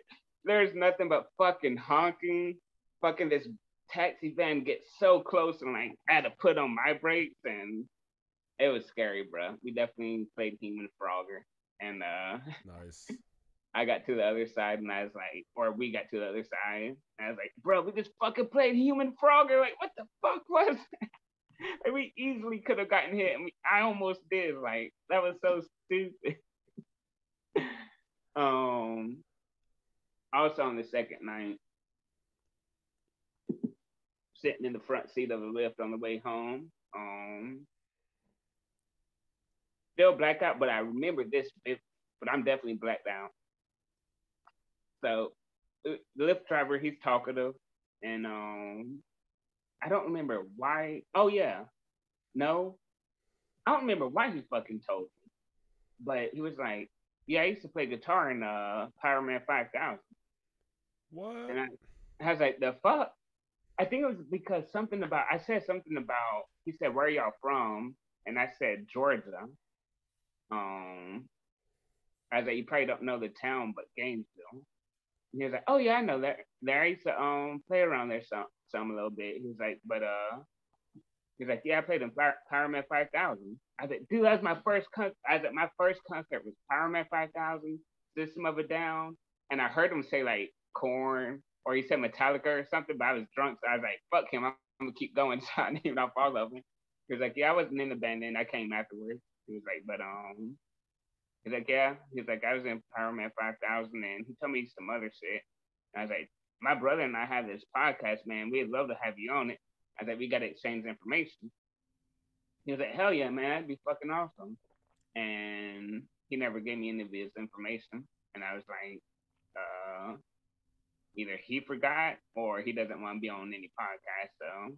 There's nothing but fucking honking. Fucking this taxi van gets so close, and like I had to put on my brakes, and it was scary, bruh. We definitely played Human Frogger. And Nice. I got to the other side, and I was like, or we got to the other side, and I was like, bro, we just fucking played Human Frogger. Like, what the fuck was that? Like, we easily could have gotten hit, and I almost did. Like, that was so stupid. Also on the second night, sitting in the front seat of the Lyft on the way home. still blacked out, but I remember this, but I'm definitely blacked out. So the Lyft driver, he's talkative, and I don't remember why. Oh yeah, no, I don't remember why he fucking told me, but he was like, "Yeah, I used to play guitar in Power Man 5000," What? and I was like, "The fuck." I think it was because something about I said something about he said where are y'all from and I said Georgia. Um, I was like you probably don't know the town, but Gainesville. And he was like, oh yeah, I know that. There I used to play around there some a little bit. He was like, but he's like yeah I played in Power Man 5000. I said dude that was my first concert. I said my first concert was Power Man 5000, System of a Down, and I heard him say like Corn or he said Metallica or something, but I was drunk, so I was like, fuck him, I'm gonna keep going. So I named off all of them. He was like, yeah, I wasn't in the band then, I came afterwards. He was like, but he's like, yeah. He's like, I was in Power Man 5000, and he told me some other shit. And I was like, my brother and I have this podcast, man. We'd love to have you on it. I was like, we gotta exchange information. He was like, hell yeah, man, that'd be fucking awesome. And he never gave me any of his information. And I was like, either he forgot or he doesn't want to be on any podcast. So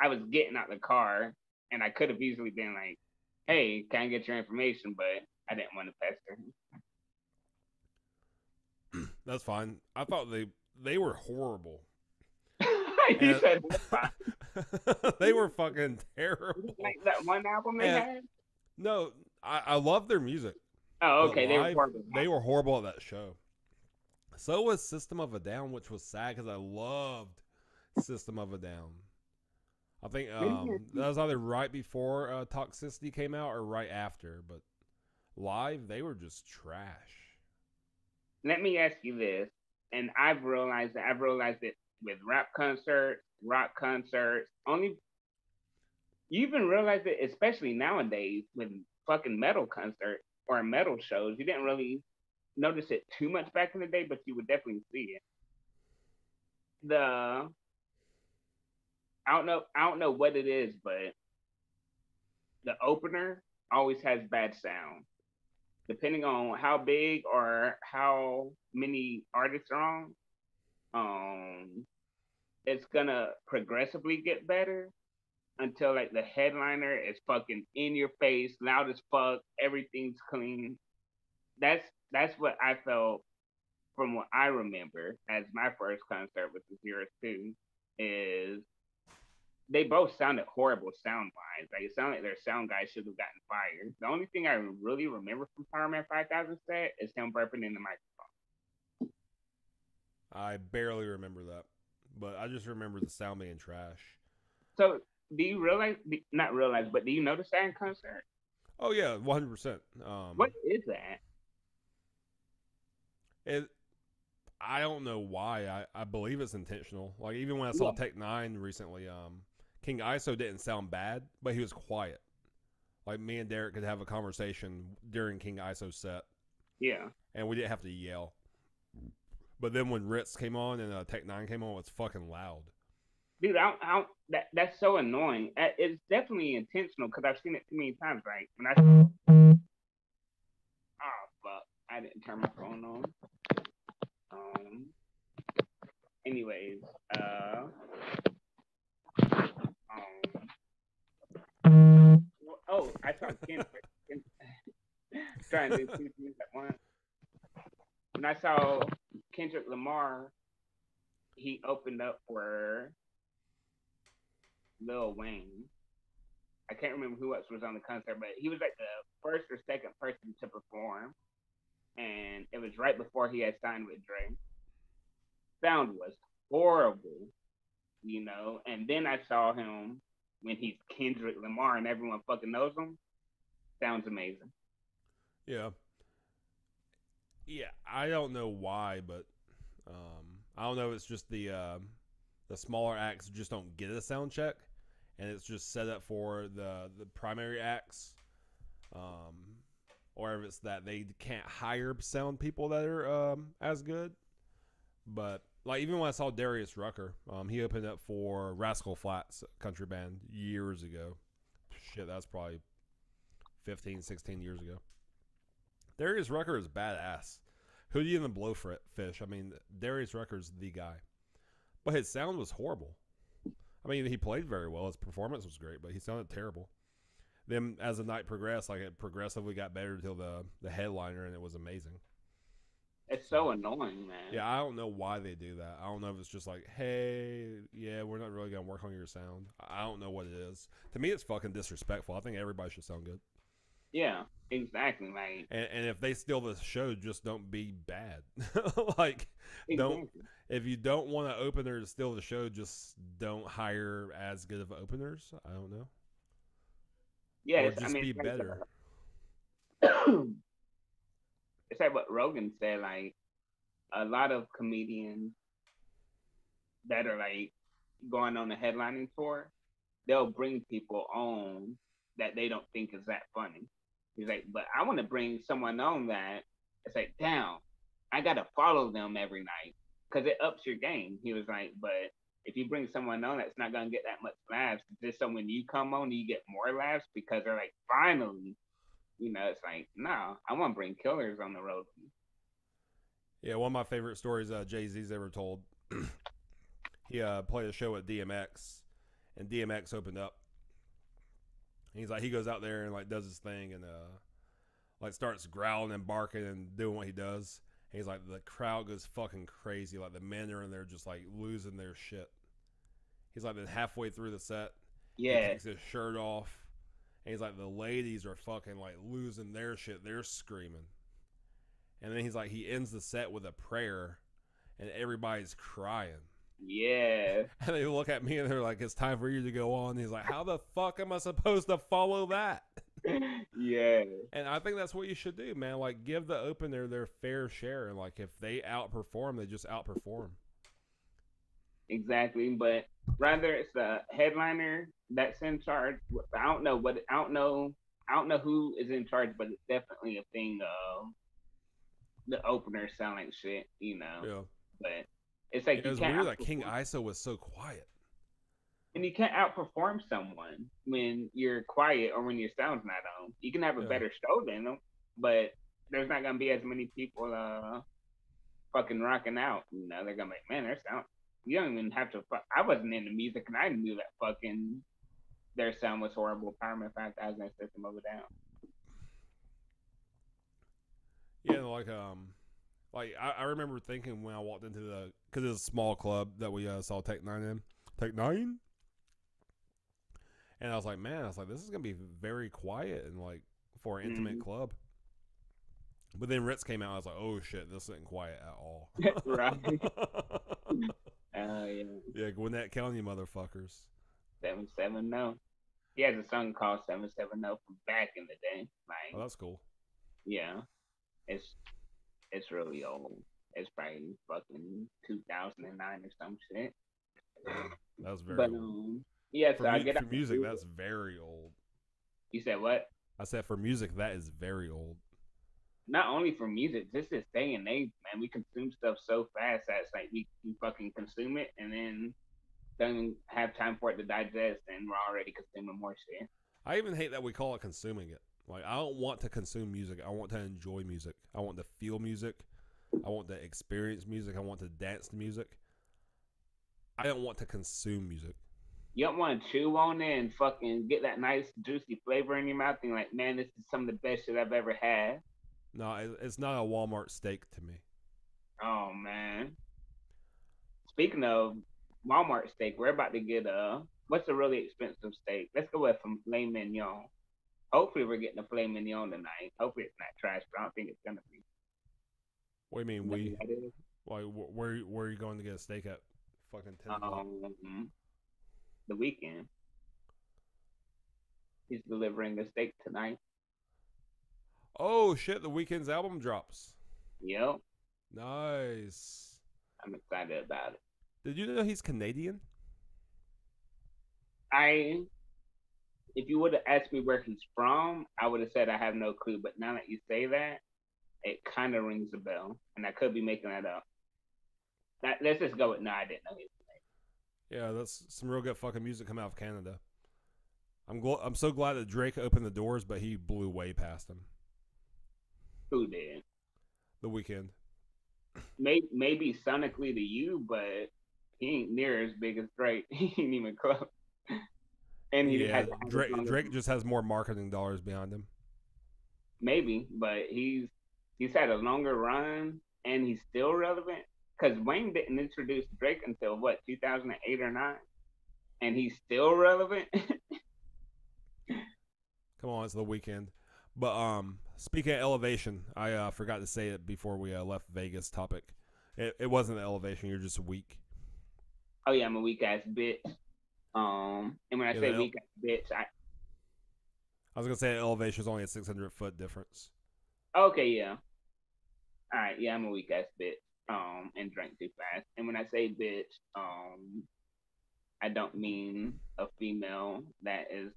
I was getting out the car and I could have easily been like, "Hey, can I get your information?" But I didn't want to pester Mm. That's fine. I thought they were horrible. him. He said, they were fucking terrible. Like that one album they had. No, I love their music. Oh, okay. Live, they were horrible at that show. So was System of a Down, which was sad because I loved System of a Down. I think that was either right before Toxicity came out or right after. But live, they were just trash. Let me ask you this, and I've realized it with rap concerts, rock concerts. Only you even realize it, especially nowadays with fucking metal concerts or metal shows. You didn't really notice it too much back in the day, but you would definitely see it. The I don't know what it is, but the opener always has bad sound. Depending on how big or how many artists are on, um, it's gonna progressively get better until like the headliner is fucking in your face, loud as fuck, everything's clean. That's that's what I felt from what I remember as my first concert with the Zeros 2 is they both sounded horrible sound wise. Like it sounded like their sound guy should have gotten fired. The only thing I really remember from Power Man 5000 set is him burping in the microphone. I barely remember that, but I just remember the sound being trash. So do you realize? Not realize, but do you notice that in concert? Oh yeah, 100%. What is that? I don't know why. I believe it's intentional. Like even when I saw Tech Nine recently, King ISO didn't sound bad, but he was quiet. Like me and Derek could have a conversation during King ISO's set. Yeah. And we didn't have to yell. But then when Ritz came on and Tech Nine came on, it was fucking loud. Dude, that's so annoying. It's definitely intentional because I've seen it too many times. Right? When oh fuck, I didn't turn my phone on. Anyways, oh, I saw Kendrick trying to do two things at once. When I saw Kendrick Lamar, he opened up for Lil Wayne. I can't remember who else was on the concert, but he was like the first or second person to perform, and it was right before he had signed with Dre. Sound was horrible, you know. And then I saw him when he's Kendrick Lamar and everyone fucking knows him. Sounds amazing. Yeah. Yeah, I don't know why, but I don't know if it's just the smaller acts just don't get a sound check, and it's just set up for the primary acts, or if it's that they can't hire sound people that are as good. But like even when I saw Darius Rucker, he opened up for Rascal Flatts country band years ago. Shit, that's probably 15, 16 years ago. Darius Rucker is badass. Hootie and the Blowfish. I mean, Darius Rucker's the guy. But his sound was horrible. I mean, he played very well. His performance was great, but he sounded terrible. Then, as the night progressed, like it progressively got better until the headliner, and it was amazing. It's so annoying, man. Yeah, I don't know why they do that. I don't know if it's just like, hey, yeah, we're not really going to work on your sound. I don't know what it is. To me, it's fucking disrespectful. I think everybody should sound good. Yeah, exactly. Like, and if they steal the show, just don't be bad. Like, exactly. Don't. If you don't want an opener to steal the show, just don't hire as good of openers. I don't know. Yeah, or just be better. It's like what Rogan said. Like, a lot of comedians that are like going on the headlining tour, they'll bring people on that they don't think is that funny. He's like, but I want to bring someone on that it's like, damn, I gotta follow them every night because it ups your game. He was like, but if you bring someone on that's not gonna get that much laughs, just so when you come on, you get more laughs because they're like, finally, it's like, no, I want to bring killers on the road. Yeah, one of my favorite stories Jay-Z's ever told. He played a show at DMX, and DMX opened up. And he's like, he goes out there and like does his thing and like starts growling and barking and doing what he does. And he's like, the crowd goes fucking crazy. Like the men are in there just like losing their shit. He's like, then halfway through the set, he takes his shirt off. And he's like, the ladies are fucking like losing their shit. They're screaming. And then he's like, he ends the set with a prayer and everybody's crying. Yeah. And they look at me and they're like, it's time for you to go on. And he's like, how the fuck am I supposed to follow that? Yeah. And I think that's what you should do, man. Like, give the opener their fair share. And like, if they outperform, they just outperform. Exactly. But rather it's the headliner that's in charge. I don't know who is in charge, but it's definitely a thing of the opener sound like shit, Yeah. But it's like, it was weird that King ISO was so quiet. And you can't outperform someone when you're quiet or when your sound's not on. You can have a better show than them, but there's not gonna be as many people fucking rocking out. They're gonna be like, man, their sound. You don't even have to. I wasn't into music, and I knew that fucking their sound was horrible. Power fact, I was in System of a Down. Yeah, like I remember thinking when I walked into because it was a small club that we saw Tech Nine in. Tech Nine? And I was like, man, this is going to be very quiet and like for an intimate club. But then Ritz came out. I was like, oh shit, this isn't quiet at all. Right. Yeah. Yeah, Gwinnett County motherfuckers. 770. He has a song called 770 from back in the day. Like, oh, that's cool. Yeah. It's really old. It's probably fucking 2009 or some shit. That was very old. Yeah, so I get for music, that's very old. You said what? I said for music, that is very old. Not only for music, just this day and age, man. We consume stuff so fast that it's like we fucking consume it and then don't have time for it to digest, and we're already consuming more shit. I even hate that we call it consuming it. Like, I don't want to consume music. I want to enjoy music. I want to feel music. I want to experience music. I want to dance to music. I don't want to consume music. You don't want to chew on it and fucking get that nice juicy flavor in your mouth and like, man, this is some of the best shit I've ever had. No, it's not a Walmart steak to me. Oh, man. Speaking of Walmart steak, we're about to get what's a really expensive steak? Let's go with filet mignon. Hopefully we're getting a filet mignon tonight. Hopefully it's not trash, but I don't think it's gonna be. What do you mean Like, where are you going to get a steak at? Fucking 10 o'clock. The Weeknd. He's delivering the steak tonight. Oh shit! The Weeknd's album drops. Yep. Nice. I'm excited about it. Did you know he's Canadian? If you would have asked me where he's from, I would have said I have no clue. But now that you say that, it kind of rings a bell, and I could be making that up. Let's just go with no. I didn't know his name. Yeah, that's some real good fucking music coming out of Canada. I'm so glad that Drake opened the doors, but he blew way past him. Who did? The Weeknd. Maybe sonically to you, but he ain't near as big as Drake. He ain't even close. And he Yeah, has Drake just has more marketing dollars behind him. maybe, but he's had a longer run and he's still relevant. Because Wayne didn't introduce Drake until what 2008 or 9, and he's still relevant. Come on, it's the Weeknd. But speaking of elevation, I forgot to say it before we left Vegas topic. It wasn't the elevation. You're just weak. Oh yeah, I'm a weak ass bitch. And when I say weak ass bitch, I was gonna say elevation is only a 600-foot difference. Okay, yeah. All right, yeah, I'm a weak ass bitch. And drank too fast. And when I say bitch, I don't mean a female that is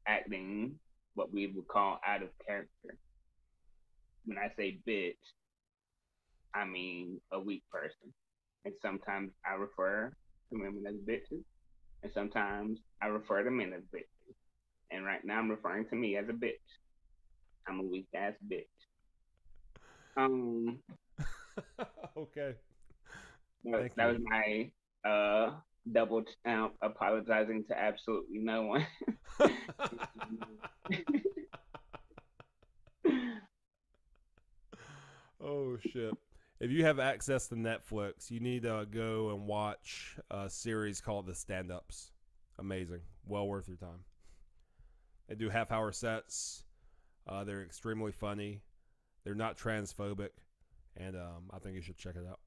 acting what we would call out of character. When I say bitch, I mean a weak person. And sometimes I refer to women as bitches, and sometimes I refer to men as bitches. And right now I'm referring to me as a bitch. I'm a weak ass bitch. Okay. That was my double stamp apologizing to absolutely no one. Oh shit. If you have access to Netflix, you need to go and watch a series called The Standups. Amazing. Well worth your time. They do half-hour sets. They're extremely funny. They're not transphobic. And I think you should check it out.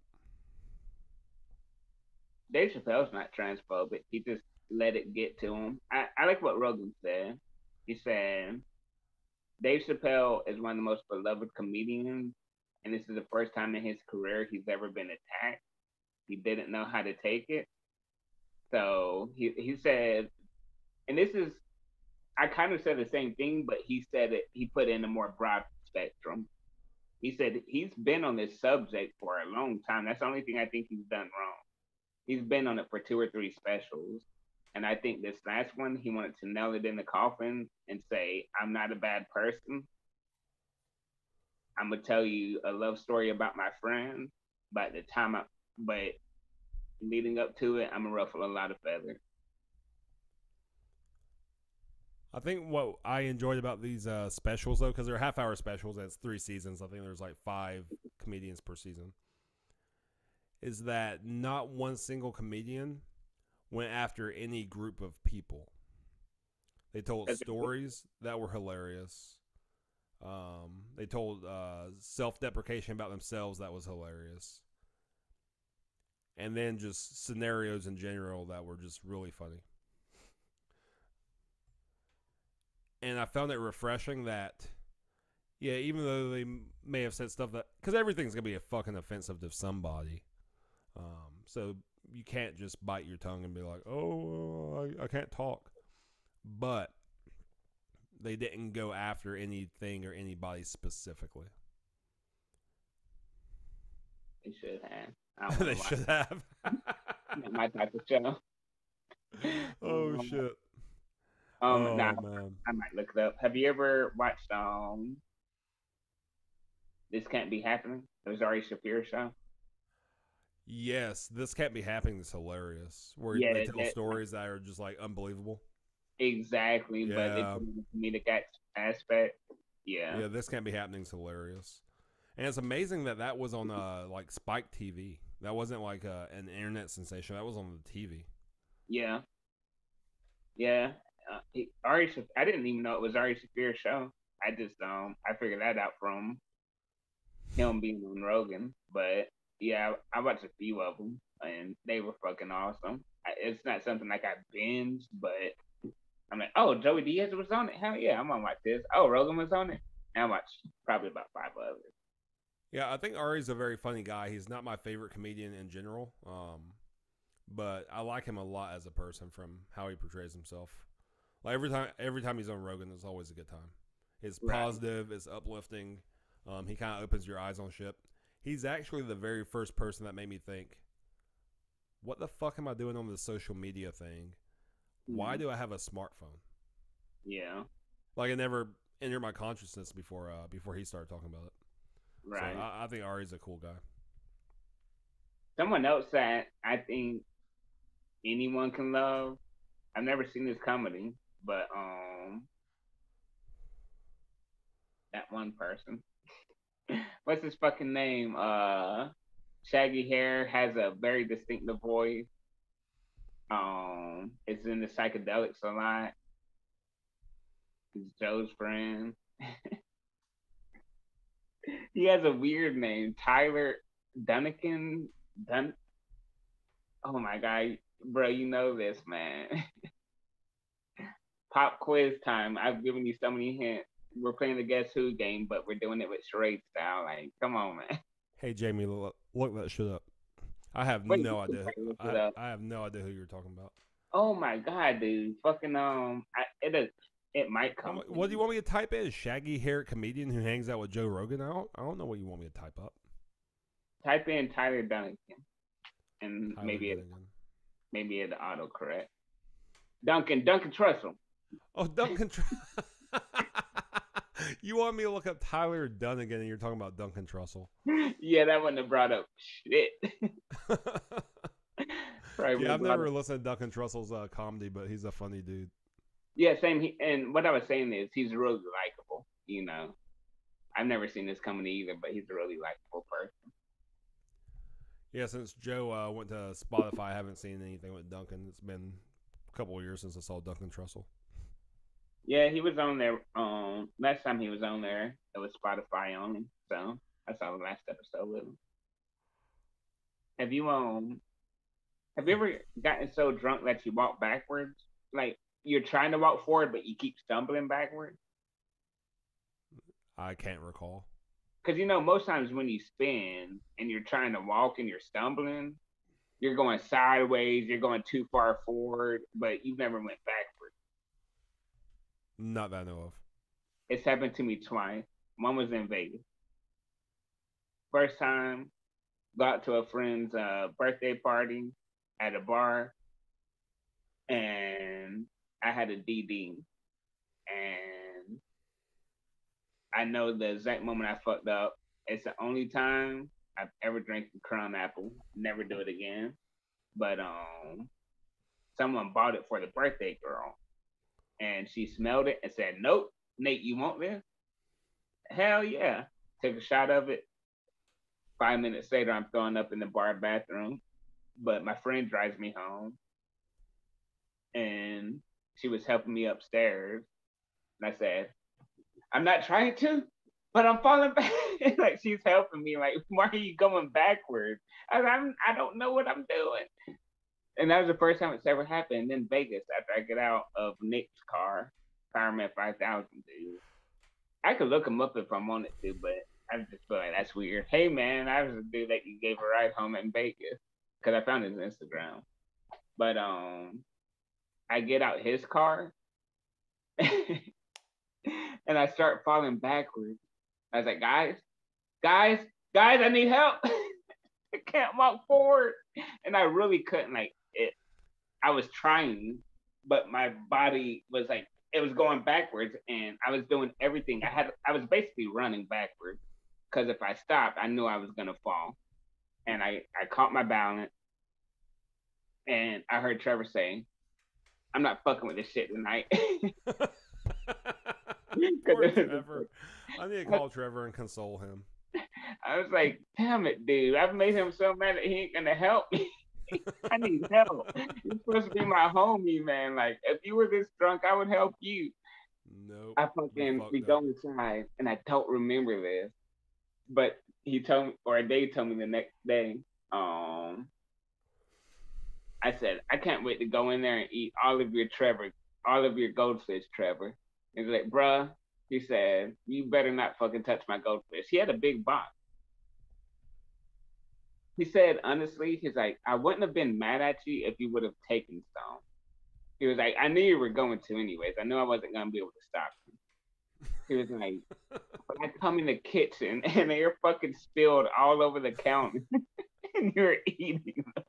Dave Chappelle's not transphobic. He just let it get to him. I like what Rogan said. He said, Dave Chappelle is one of the most beloved comedians, and this is the first time in his career he's ever been attacked. He didn't know how to take it. So he said, and this is, I kind of said the same thing, but he said it, he put in a more broad spectrum. He said he's been on this subject for a long time. That's the only thing I think he's done wrong. He's been on it for 2 or 3 specials. And I think this last one, he wanted to nail it in the coffin and say, I'm not a bad person. I'm going to tell you a love story about my friend. But leading up to it, I'm going to ruffle a lot of feathers. I think what I enjoyed about these specials, though, because they're half-hour specials, and it's 3 seasons. I think there's like 5 comedians per season. Is that not one single comedian went after any group of people. They told stories that were hilarious. They told self-deprecation about themselves that was hilarious. And then just scenarios in general that were just really funny. And I found it refreshing that, yeah, even though they may have said stuff that, because everything's going to be a fucking offensive to somebody. So you can't just bite your tongue and be like, oh, I can't talk. But they didn't go after anything or anybody specifically. They should have. They should have. Not my type of show. Oh, shit. Man. I might look it up. Have you ever watched This Can't Be Happening? It was Ari Shaffir's show. Yes, This Can't Be Happening is hilarious. Where they tell stories that are just like unbelievable. Exactly, yeah. But they put in the comedic aspect. Yeah. Yeah, This Can't Be Happening is hilarious. And it's amazing that was on like Spike TV. That wasn't like an internet sensation. That was on the TV. Yeah. Yeah. I didn't even know it was Ari Shaffir's show. I just I figured that out from him being on Rogan. But yeah, I watched a few of them and they were fucking awesome. It's not something like I binge, but I'm like, oh, Joey Diaz was on it. Hell yeah, I'm gonna watch this. Oh, Rogan was on it. And I watched probably about 5 others. Yeah, I think Ari's a very funny guy. He's not my favorite comedian in general, but I like him a lot as a person from how he portrays himself. Like every time he's on Rogan, it's always a good time. It's positive, it's uplifting. He kind of opens your eyes on shit. He's actually the very first person that made me think, what the fuck am I doing on this social media thing? Why do I have a smartphone? Yeah. Like, it never entered my consciousness before he started talking about it. Right. So I think Ari's a cool guy. Someone else that I think anyone can love. I've never seen this comedy, but that one person. What's his fucking name? Shaggy hair, has a very distinctive voice. It's in the psychedelics a lot. He's Joe's friend. He has a weird name, Tyler Duncan. Oh my god, bro, you know this, man. Pop quiz time. I've given you so many hints. We're playing the Guess Who game, but we're doing it with charade style. Like, come on, man. Hey, Jamie, look that shit up. I have Wait, no idea. I have no idea who you're talking about. Oh my god, dude! Fucking it might come. What do you want me to type in? Shaggy hair comedian who hangs out with Joe Rogan? I don't know what you want me to type up. Type in Tyler Duncan, and Tyler maybe Duncan. it autocorrect. Duncan Trussell. Oh, Duncan. You want me to look up Tyler Duncan and you're talking about Duncan Trussell? Yeah, that wouldn't have brought up shit. Yeah, I've never listened to Duncan Trussell's comedy, but he's a funny dude. Yeah, same. And what I was saying is he's really likable. You know, I've never seen this comedy either, but he's a really likable person. Yeah, since Joe went to Spotify, I haven't seen anything with Duncan. It's been a couple of years since I saw Duncan Trussell. Yeah, he was on there. Last time he was on there, it was Spotify only. So I saw the last episode with him. Have you ever gotten so drunk that you walk backwards? Like you're trying to walk forward, but you keep stumbling backwards? I can't recall. Because you know, most times when you spin and you're trying to walk and you're stumbling, you're going sideways, you're going too far forward, but you never went backwards. Not that I know of. It's happened to me twice. One was in Vegas. First time, got to a friend's birthday party at a bar, and I had a DD, and I know the exact moment I fucked up. It's the only time I've ever drank a Crown Apple. Never do it again. But someone bought it for the birthday girl, and she smelled it and said, "Nope, Nate, you want this?" Hell yeah! Took a shot of it. 5 minutes later, I'm throwing up in the bar bathroom. But my friend drives me home, and she was helping me upstairs. And I said, "I'm not trying to, but I'm falling back." Like she's helping me. Like, why are you going backwards? I don't know what I'm doing. And that was the first time it's ever happened. In Vegas, after I get out of Nick's car, Fireman 5000, dude. I could look him up if I wanted to, but I just feel like that's weird. Hey man, I was a dude that you gave a ride home in Vegas because I found his Instagram. But I get out his car and I start falling backwards. I was like, guys, I need help. I can't walk forward, and I really couldn't. Like it, I was trying, but my body was like it was going backwards, and I was doing everything. I was basically running backwards because if I stopped, I knew I was gonna fall, and I caught my balance, and I heard Trevor say, "I'm not fucking with this shit tonight." Poor Trevor. I need to call Trevor and console him. I was like, damn it, dude. I've made him so mad that he ain't gonna help me. I need help. You're supposed to be my homie, man. Like, if you were this drunk, I would help you. Nope. I fucking we go inside, and I don't remember this. But he told me, or they told me the next day. I said, I can't wait to go in there and eat all of your goldfish, Trevor. He's like, bruh, he said, you better not fucking touch my goldfish. He had a big box. He said, honestly, he's like, I wouldn't have been mad at you if you would have taken some. He was like, I knew you were going to anyways. I knew I wasn't going to be able to stop you. He was like, but I come in the kitchen and they're fucking spilled all over the counter and you're eating them.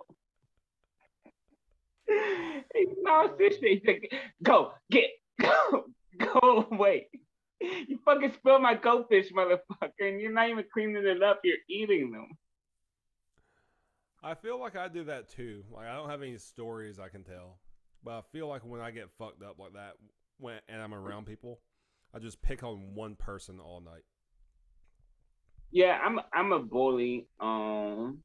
No, sister, he said, go, go, go away. You fucking spilled my goldfish, motherfucker, and you're not even cleaning it up. You're eating them. I feel like I do that too. Like I don't have any stories I can tell, but I feel like when I get fucked up like that, and I'm around people, I just pick on one person all night. Yeah, I'm a bully. And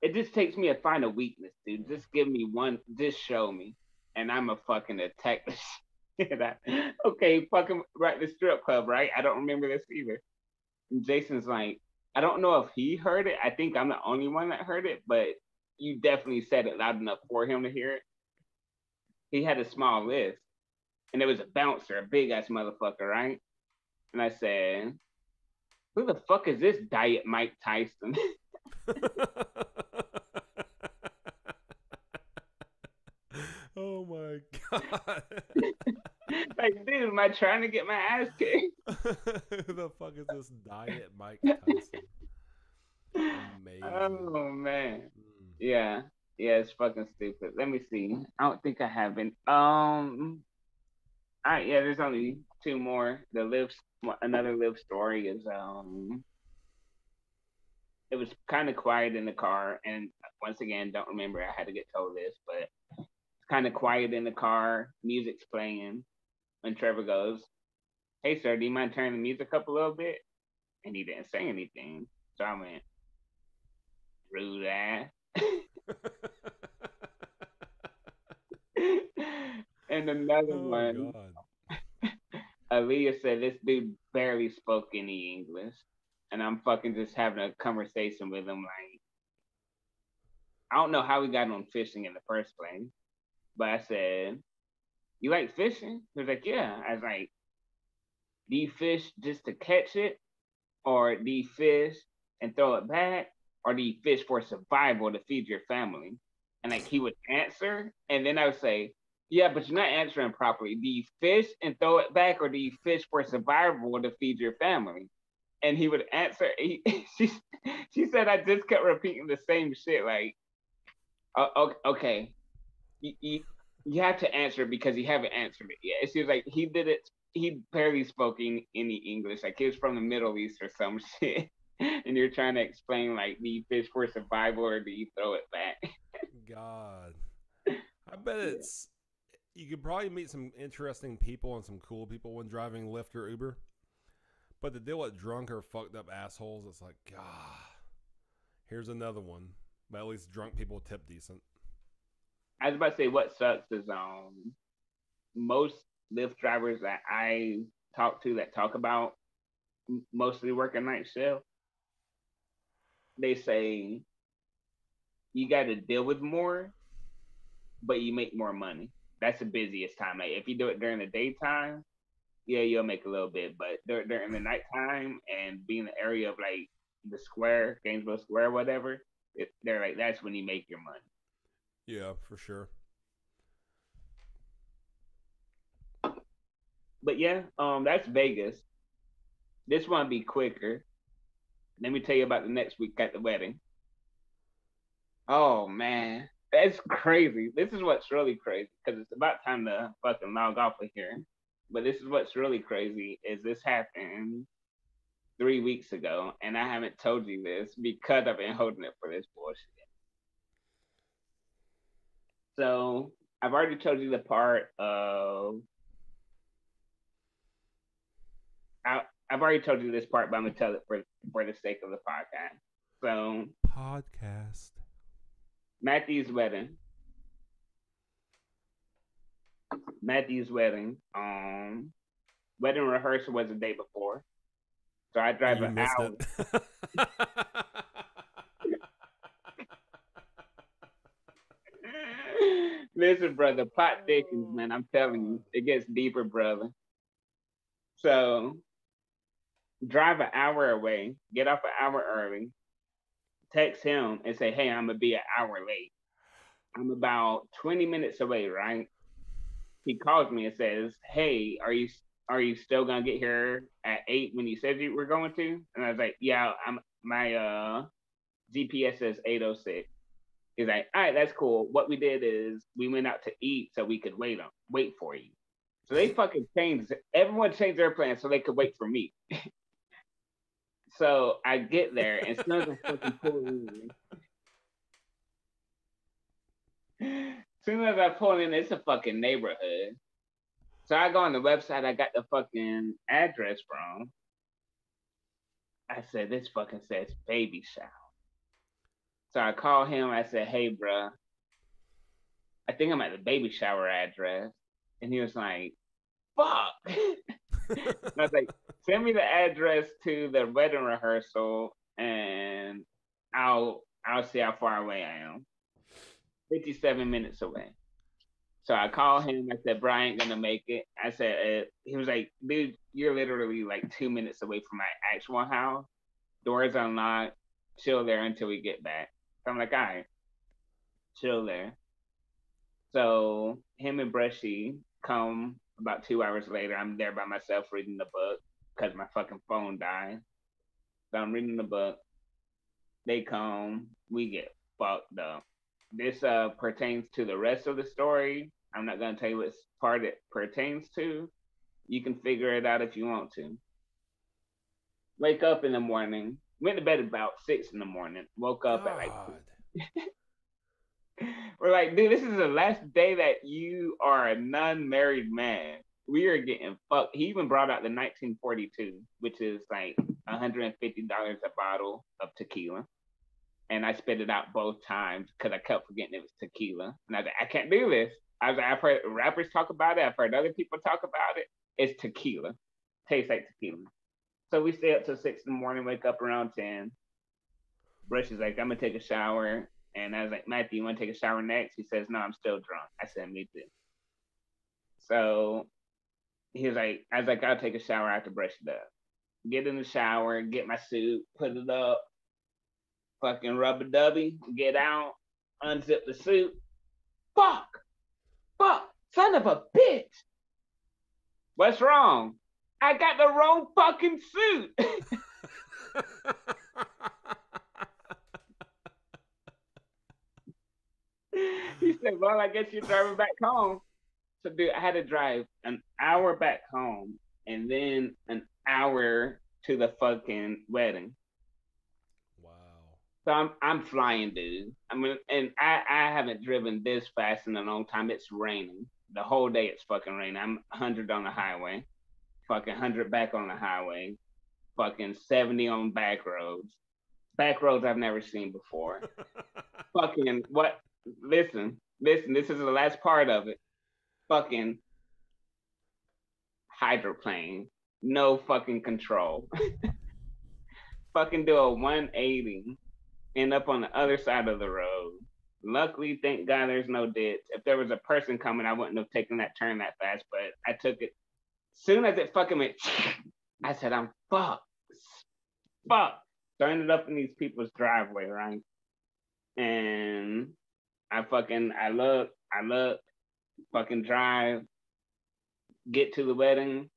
it just takes me to find a weakness, dude. Just give me one. Just show me, and I'm a fucking attack the shit out. Okay, fucking right, the strip club, right? I don't remember this either. And Jason's like, I don't know if he heard it. I think I'm the only one that heard it, but you definitely said it loud enough for him to hear it. He had a small list, and it was a bouncer, a big ass motherfucker, right? And I said, who the fuck is this Diet Mike Tyson? Oh my god. Like, dude, am I trying to get my ass kicked? Who the fuck is this Diet Mike Tyson? Amazing. Oh man. Mm. Yeah. Yeah, it's fucking stupid. Let me see. I don't think I have any. All right, yeah, there's only two more. Another live story is it was kind of quiet in the car, and once again, don't remember I had to get told this, but it's kind of quiet in the car, music's playing, and Trevor goes, "Hey sir, do you mind turning the music up a little bit?" And he didn't say anything, so I went, "Rude ass." And another Oh one, god. Aaliyah said this dude barely spoke any English, and I'm fucking just having a conversation with him. Like, I don't know how we got on fishing in the first place, but I said, "You like fishing?" He was like, "Yeah." I was like, "Do you fish just to catch it, or do you fish and throw it back, or do you fish for survival to feed your family?" And like he would answer, and then I would say, "Yeah, but you're not answering properly. Do you fish and throw it back, or do you fish for survival to feed your family?" And he would answer. She said I just kept repeating the same shit. Like, okay, you, you have to answer because you haven't answered it yet. And she was like, he did it. He barely spoke any English. Like he was from the Middle East or some shit. And you're trying to explain like, do you fish for survival or do you throw it back? God. I bet it's you could probably meet some interesting people and some cool people when driving Lyft or Uber. But to deal with drunk or fucked up assholes, it's like, God, here's another one. But at least drunk people tip decent. I was about to say what sucks is most Lyft drivers that I talk to that talk about mostly working night shift, they say you got to deal with more, but you make more money. That's the busiest time. Like, if you do it during the daytime, yeah, you'll make a little bit, but during the nighttime and being in the area of like the square, Gainesville Square, whatever, they're like that's when you make your money. Yeah, for sure. But yeah, that's Vegas. This one be quicker. Let me tell you about the next week at the wedding. Oh man, that's crazy. This is what's really crazy because it's about time to fucking log off of here. But this is what's really crazy is this happened 3 weeks ago, and I haven't told you this because I've been holding it for this bullshit. So I've already told you the part of I, I've already told you this part, but I'm gonna tell it for the sake of the podcast. So Podcast. Matthew's wedding. Matthew's wedding. Wedding rehearsal was the day before. So I drive You an missed hour. it. Listen, brother, pot thickens, man. I'm telling you, it gets deeper, brother. So drive an hour away, get off an hour early, text him and say, "Hey, I'm gonna be an hour late. I'm about 20 minutes away, right?" He calls me and says, "Hey, are you still gonna get here at 8 when you said you were going to?" And I was like, "Yeah, I'm my GPS says 8:06. He's like, all right, that's cool. What we did is we went out to eat so we could wait for you. So they fucking changed. Everyone changed their plans so they could wait for me. So I get there, and as soon as I fucking pull in, it's a fucking neighborhood. So I go on the website I got the fucking address from. I said, this fucking says baby shower. So I call him. I said, hey, bruh, I think I'm at the baby shower address. And he was like, fuck. And I was like, send me the address to the wedding rehearsal and I'll see how far away I am. 57 minutes away. So I called him. I said, bro, I ain't gonna make it. I said, he was like, dude, you're literally like 2 minutes away from my actual house. Doors unlocked. Chill there until we get back. So I'm like, all right, chill there. So him and Brushy come about 2 hours later. I'm there by myself reading the book because my fucking phone died. So I'm reading the book. They come. We get fucked up. This pertains to the rest of the story. I'm not going to tell you what part it pertains to. You can figure it out if you want to. Wake up in the morning. Went to bed about 6 in the morning. Woke up at like... We're like, dude, this is the last day that you are a non-married man. We are getting fucked. He even brought out the 1942, which is like $150 a bottle of tequila. And I spit it out both times because I kept forgetting it was tequila. And I was like, I can't do this. I was like, I've heard rappers talk about it. I've heard other people talk about it. It's tequila. Tastes like tequila. So we stay up till 6 in the morning, wake up around 10. Brush is like, I'm going to take a shower. And I was like, Matthew, you want to take a shower next? He says, no, I'm still drunk. I said, me too. So he was like, I was like, I'll take a shower after brush it up. Get in the shower, get my suit, put it up, fucking rubber-dubby, get out, unzip the suit. Fuck, son of a bitch. What's wrong? I got the wrong fucking suit. He said, well, I guess you're driving back home. So, dude, I had to drive an hour back home and then an hour to the fucking wedding. Wow. So I'm flying, dude. I mean, and I haven't driven this fast in a long time. It's raining. The whole day it's fucking raining. I'm 100 on the highway. Fucking 100 back on the highway. Fucking 70 on back roads. Back roads I've never seen before. Fucking what? Listen, this is the last part of it. Fucking hydroplane. No fucking control. Fucking do a 180. End up on the other side of the road. Luckily, thank God there's no ditch. If there was a person coming, I wouldn't have taken that turn that fast, but I took it. Soon as it fucking went, I said, I'm fucked. Fuck. So I ended up in these people's driveway, right? And I look, fucking drive, get to the wedding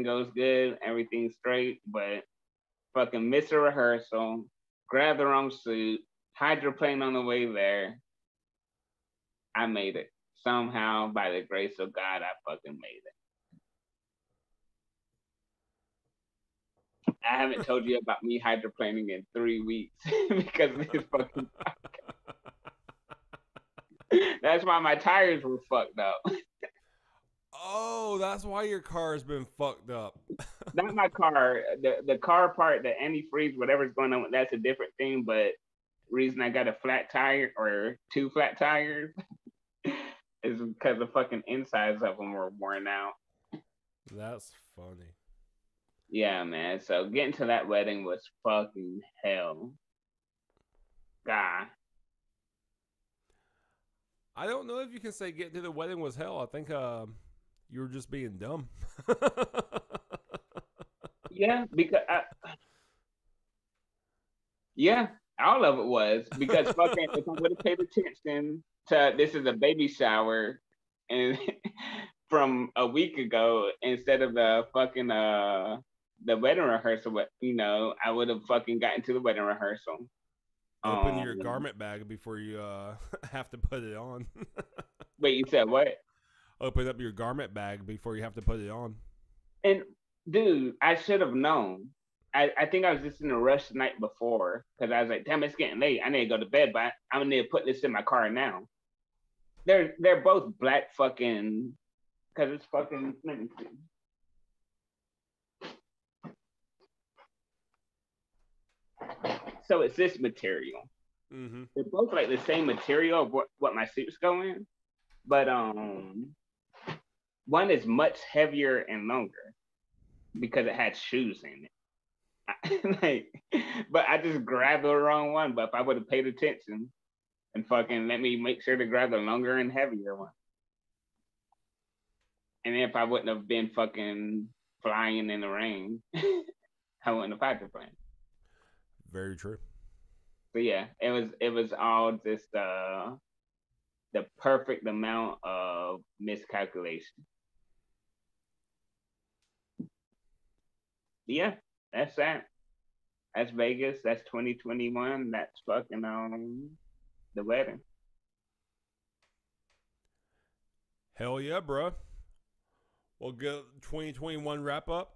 goes good, everything's straight, but fucking miss a rehearsal, grab the wrong suit, hydroplane on the way there. I made it. Somehow, by the grace of God, I fucking made it. I haven't told you about me hydroplaning in 3 weeks because of this fucking podcast. That's why my tires were fucked up. Oh, that's why your car has been fucked up. Not my car. The car part, the antifreeze, whatever's going on, that's a different thing. But reason I got a flat tire or 2 flat tires is because the fucking insides of them were worn out. That's funny. Yeah, man. So getting to that wedding was fucking hell. God. I don't know if you can say getting to the wedding was hell. I think you were just being dumb. Yeah, because all of it was because fucking if I would have paid attention to this is a baby shower and from a week ago instead of the fucking the wedding rehearsal, I would have fucking gotten to the wedding rehearsal. Open your garment bag before you have to put it on. Wait, you said what? Open up your garment bag before you have to put it on. And dude, I should have known. I think I was just in a rush the night before because I was like, damn, it's getting late. I need to go to bed, but I'm gonna need to put this in my car now. They're both black fucking because it's fucking. Let me see. So it's this material. Mm-hmm. They're both like the same material of what my suits go in, but one is much heavier and longer because it had shoes in it. Like, but I just grabbed the wrong one. But if I would have paid attention and fucking let me make sure to grab the longer and heavier one, and then if I wouldn't have been fucking flying in the rain, I wouldn't have had to plane. Very true. So yeah, it was all just the perfect amount of miscalculation. Yeah, that's that. That's Vegas. That's 2021. That's fucking the wedding. Hell yeah, bro. We'll get 2021 wrap up.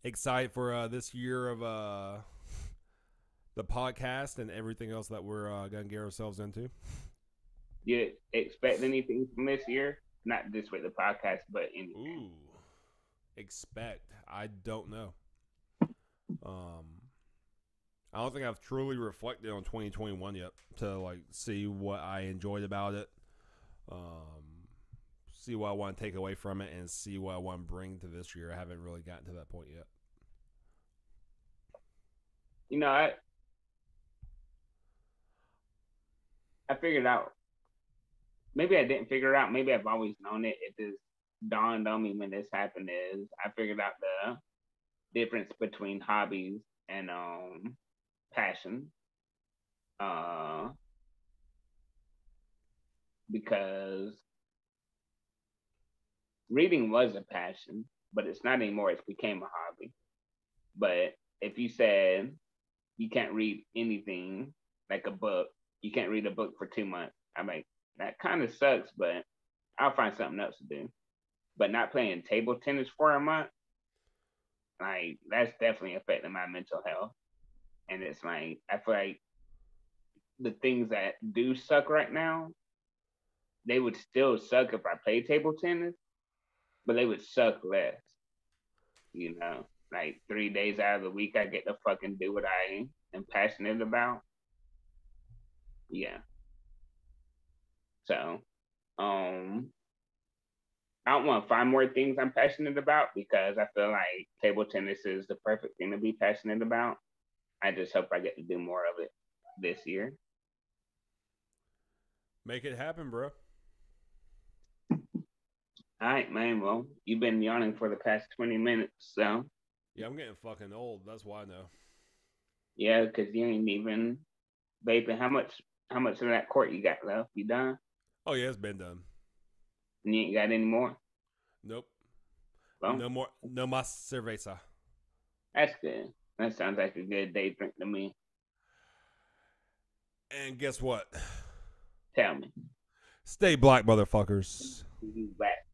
Excited for this year of the podcast and everything else that we're gonna get ourselves into. You expect anything from this year? Not this way, the podcast, but anything. Ooh, expect. I don't know. I don't think I've truly reflected on 2021 yet to like see what I enjoyed about it, see what I want to take away from it, and see what I want to bring to this year. I haven't really gotten to that point yet. You know, I figured out. Maybe I didn't figure it out. Maybe I've always known it. It just dawned on me when this happened. Is I figured out the difference between hobbies and passion. Because reading was a passion, but it's not anymore. It became a hobby. But if you said you can't read anything like a book, you can't read a book for 2 months, I'm like, that kind of sucks, but I'll find something else to do. But not playing table tennis for a month, like that's definitely affecting my mental health. And it's like I feel like the things that do suck right now, they would still suck if I played table tennis, but they would suck less. You know, like 3 days out of the week, I get to fucking do what I am passionate about. Yeah. So, I don't want to find more things I'm passionate about because I feel like table tennis is the perfect thing to be passionate about. I just hope I get to do more of it this year. Make it happen, bro. All right, man. Well, you've been yawning for the past 20 minutes, so. Yeah, I'm getting fucking old. That's why I know. Yeah, because you ain't even vaping. How much of that quart you got left? You done? Oh yeah, it's been done. And you ain't got any more? Nope. Well, no more. No más cerveza. That's good. That sounds like a good day drink to me. And guess what? Tell me. Stay black, motherfuckers. You back.